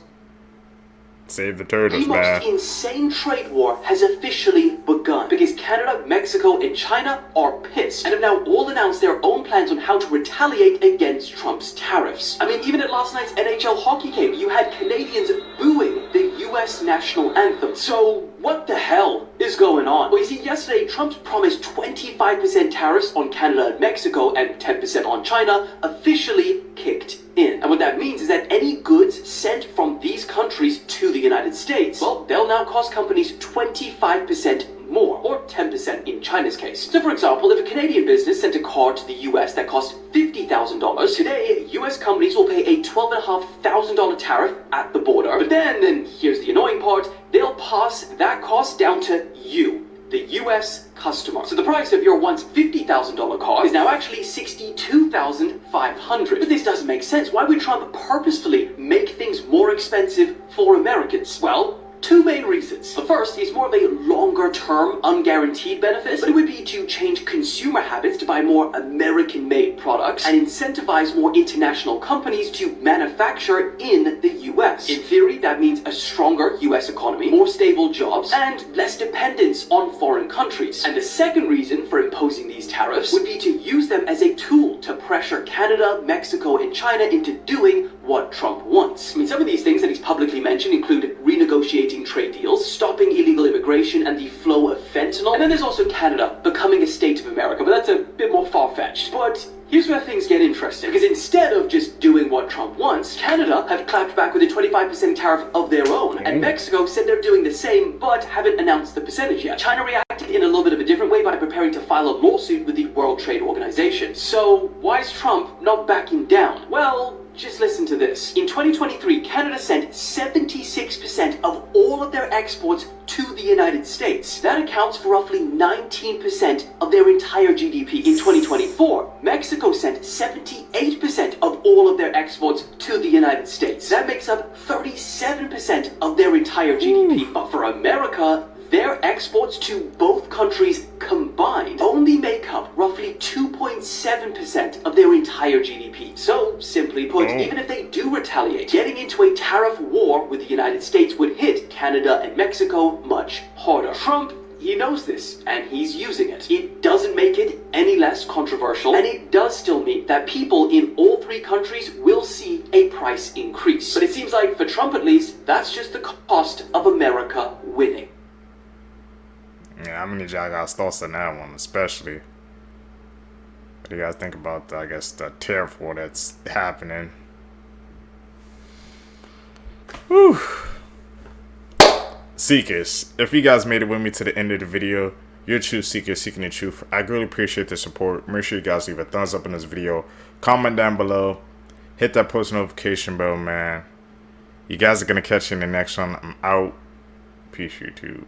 [SPEAKER 2] Save the turtles,
[SPEAKER 13] The
[SPEAKER 2] man.
[SPEAKER 13] most insane trade war has officially begun because Canada, Mexico, and China are pissed and have now all announced their own plans on how to retaliate against Trump's tariffs. I mean, even at last night's NHL hockey game, you had Canadians booing the US national anthem. So what the hell is going on? Well, you see, yesterday, Trump's promised 25% tariffs on Canada and Mexico and 10% on China officially kicked in. And what that means is that any goods sent from these countries to the United States, well, they'll now cost companies 25% more, or 10% in China's case. So for example, if a Canadian business sent a car to the US that cost $50,000, today US companies will pay a $12,500 tariff at the border. But then here's the annoying part, they'll pass that cost down to you, the US customer. So the price of your once $50,000 car is now actually $62,500. But this doesn't make sense. Why would Trump purposefully make things more expensive for Americans? Well, 2 main reasons. The first is more of a longer-term, unguaranteed benefit, but it would be to change consumer habits to buy more American-made products and incentivize more international companies to manufacture in the US. In theory, that means a stronger US economy, more stable jobs, and less dependence on foreign countries. And the second reason for imposing these tariffs would be to use them as a tool to pressure Canada, Mexico, and China into doing what Trump wants. I mean, some of these things that he's publicly mentioned include renegotiating trade deals, stopping illegal immigration and the flow of fentanyl, and then there's also Canada becoming a state of America, but that's a bit more far-fetched. But here's where things get interesting, because instead of just doing what Trump wants, Canada have clapped back with a 25% tariff of their own, and Mexico said they're doing the same, but haven't announced the percentage yet. China reacted in a little bit of a different way by preparing to file a lawsuit with the World Trade Organization. So why is Trump not backing down? Well, just listen to this. In 2023, Canada sent 76% of all of their exports to the United States. That accounts for roughly 19% of their entire GDP. In 2024, Mexico sent 78% of all of their exports to the United States. That makes up 37% of their entire GDP. But for America, their exports to both countries combined only make up roughly 2.7% of their entire GDP. So, simply put, even if they do retaliate, getting into a tariff war with the United States would hit Canada and Mexico much harder. Trump, he knows this, and he's using it. It doesn't make it any less controversial, and it does still mean that people in all three countries will see a price increase. But it seems like, for Trump at least, that's just the cost of America winning.
[SPEAKER 2] Yeah, how many of y'all got thoughts on that one, especially? What do you guys think about, I guess, the tariff war that's happening? Whew. Seekers, if you guys made it with me to the end of the video, you're a true seeker seeking the truth. I really appreciate the support. Make sure you guys leave a thumbs up in this video, comment down below, hit that post notification bell, man. You guys are gonna catch you in the next one. I'm out. Peace, YouTube.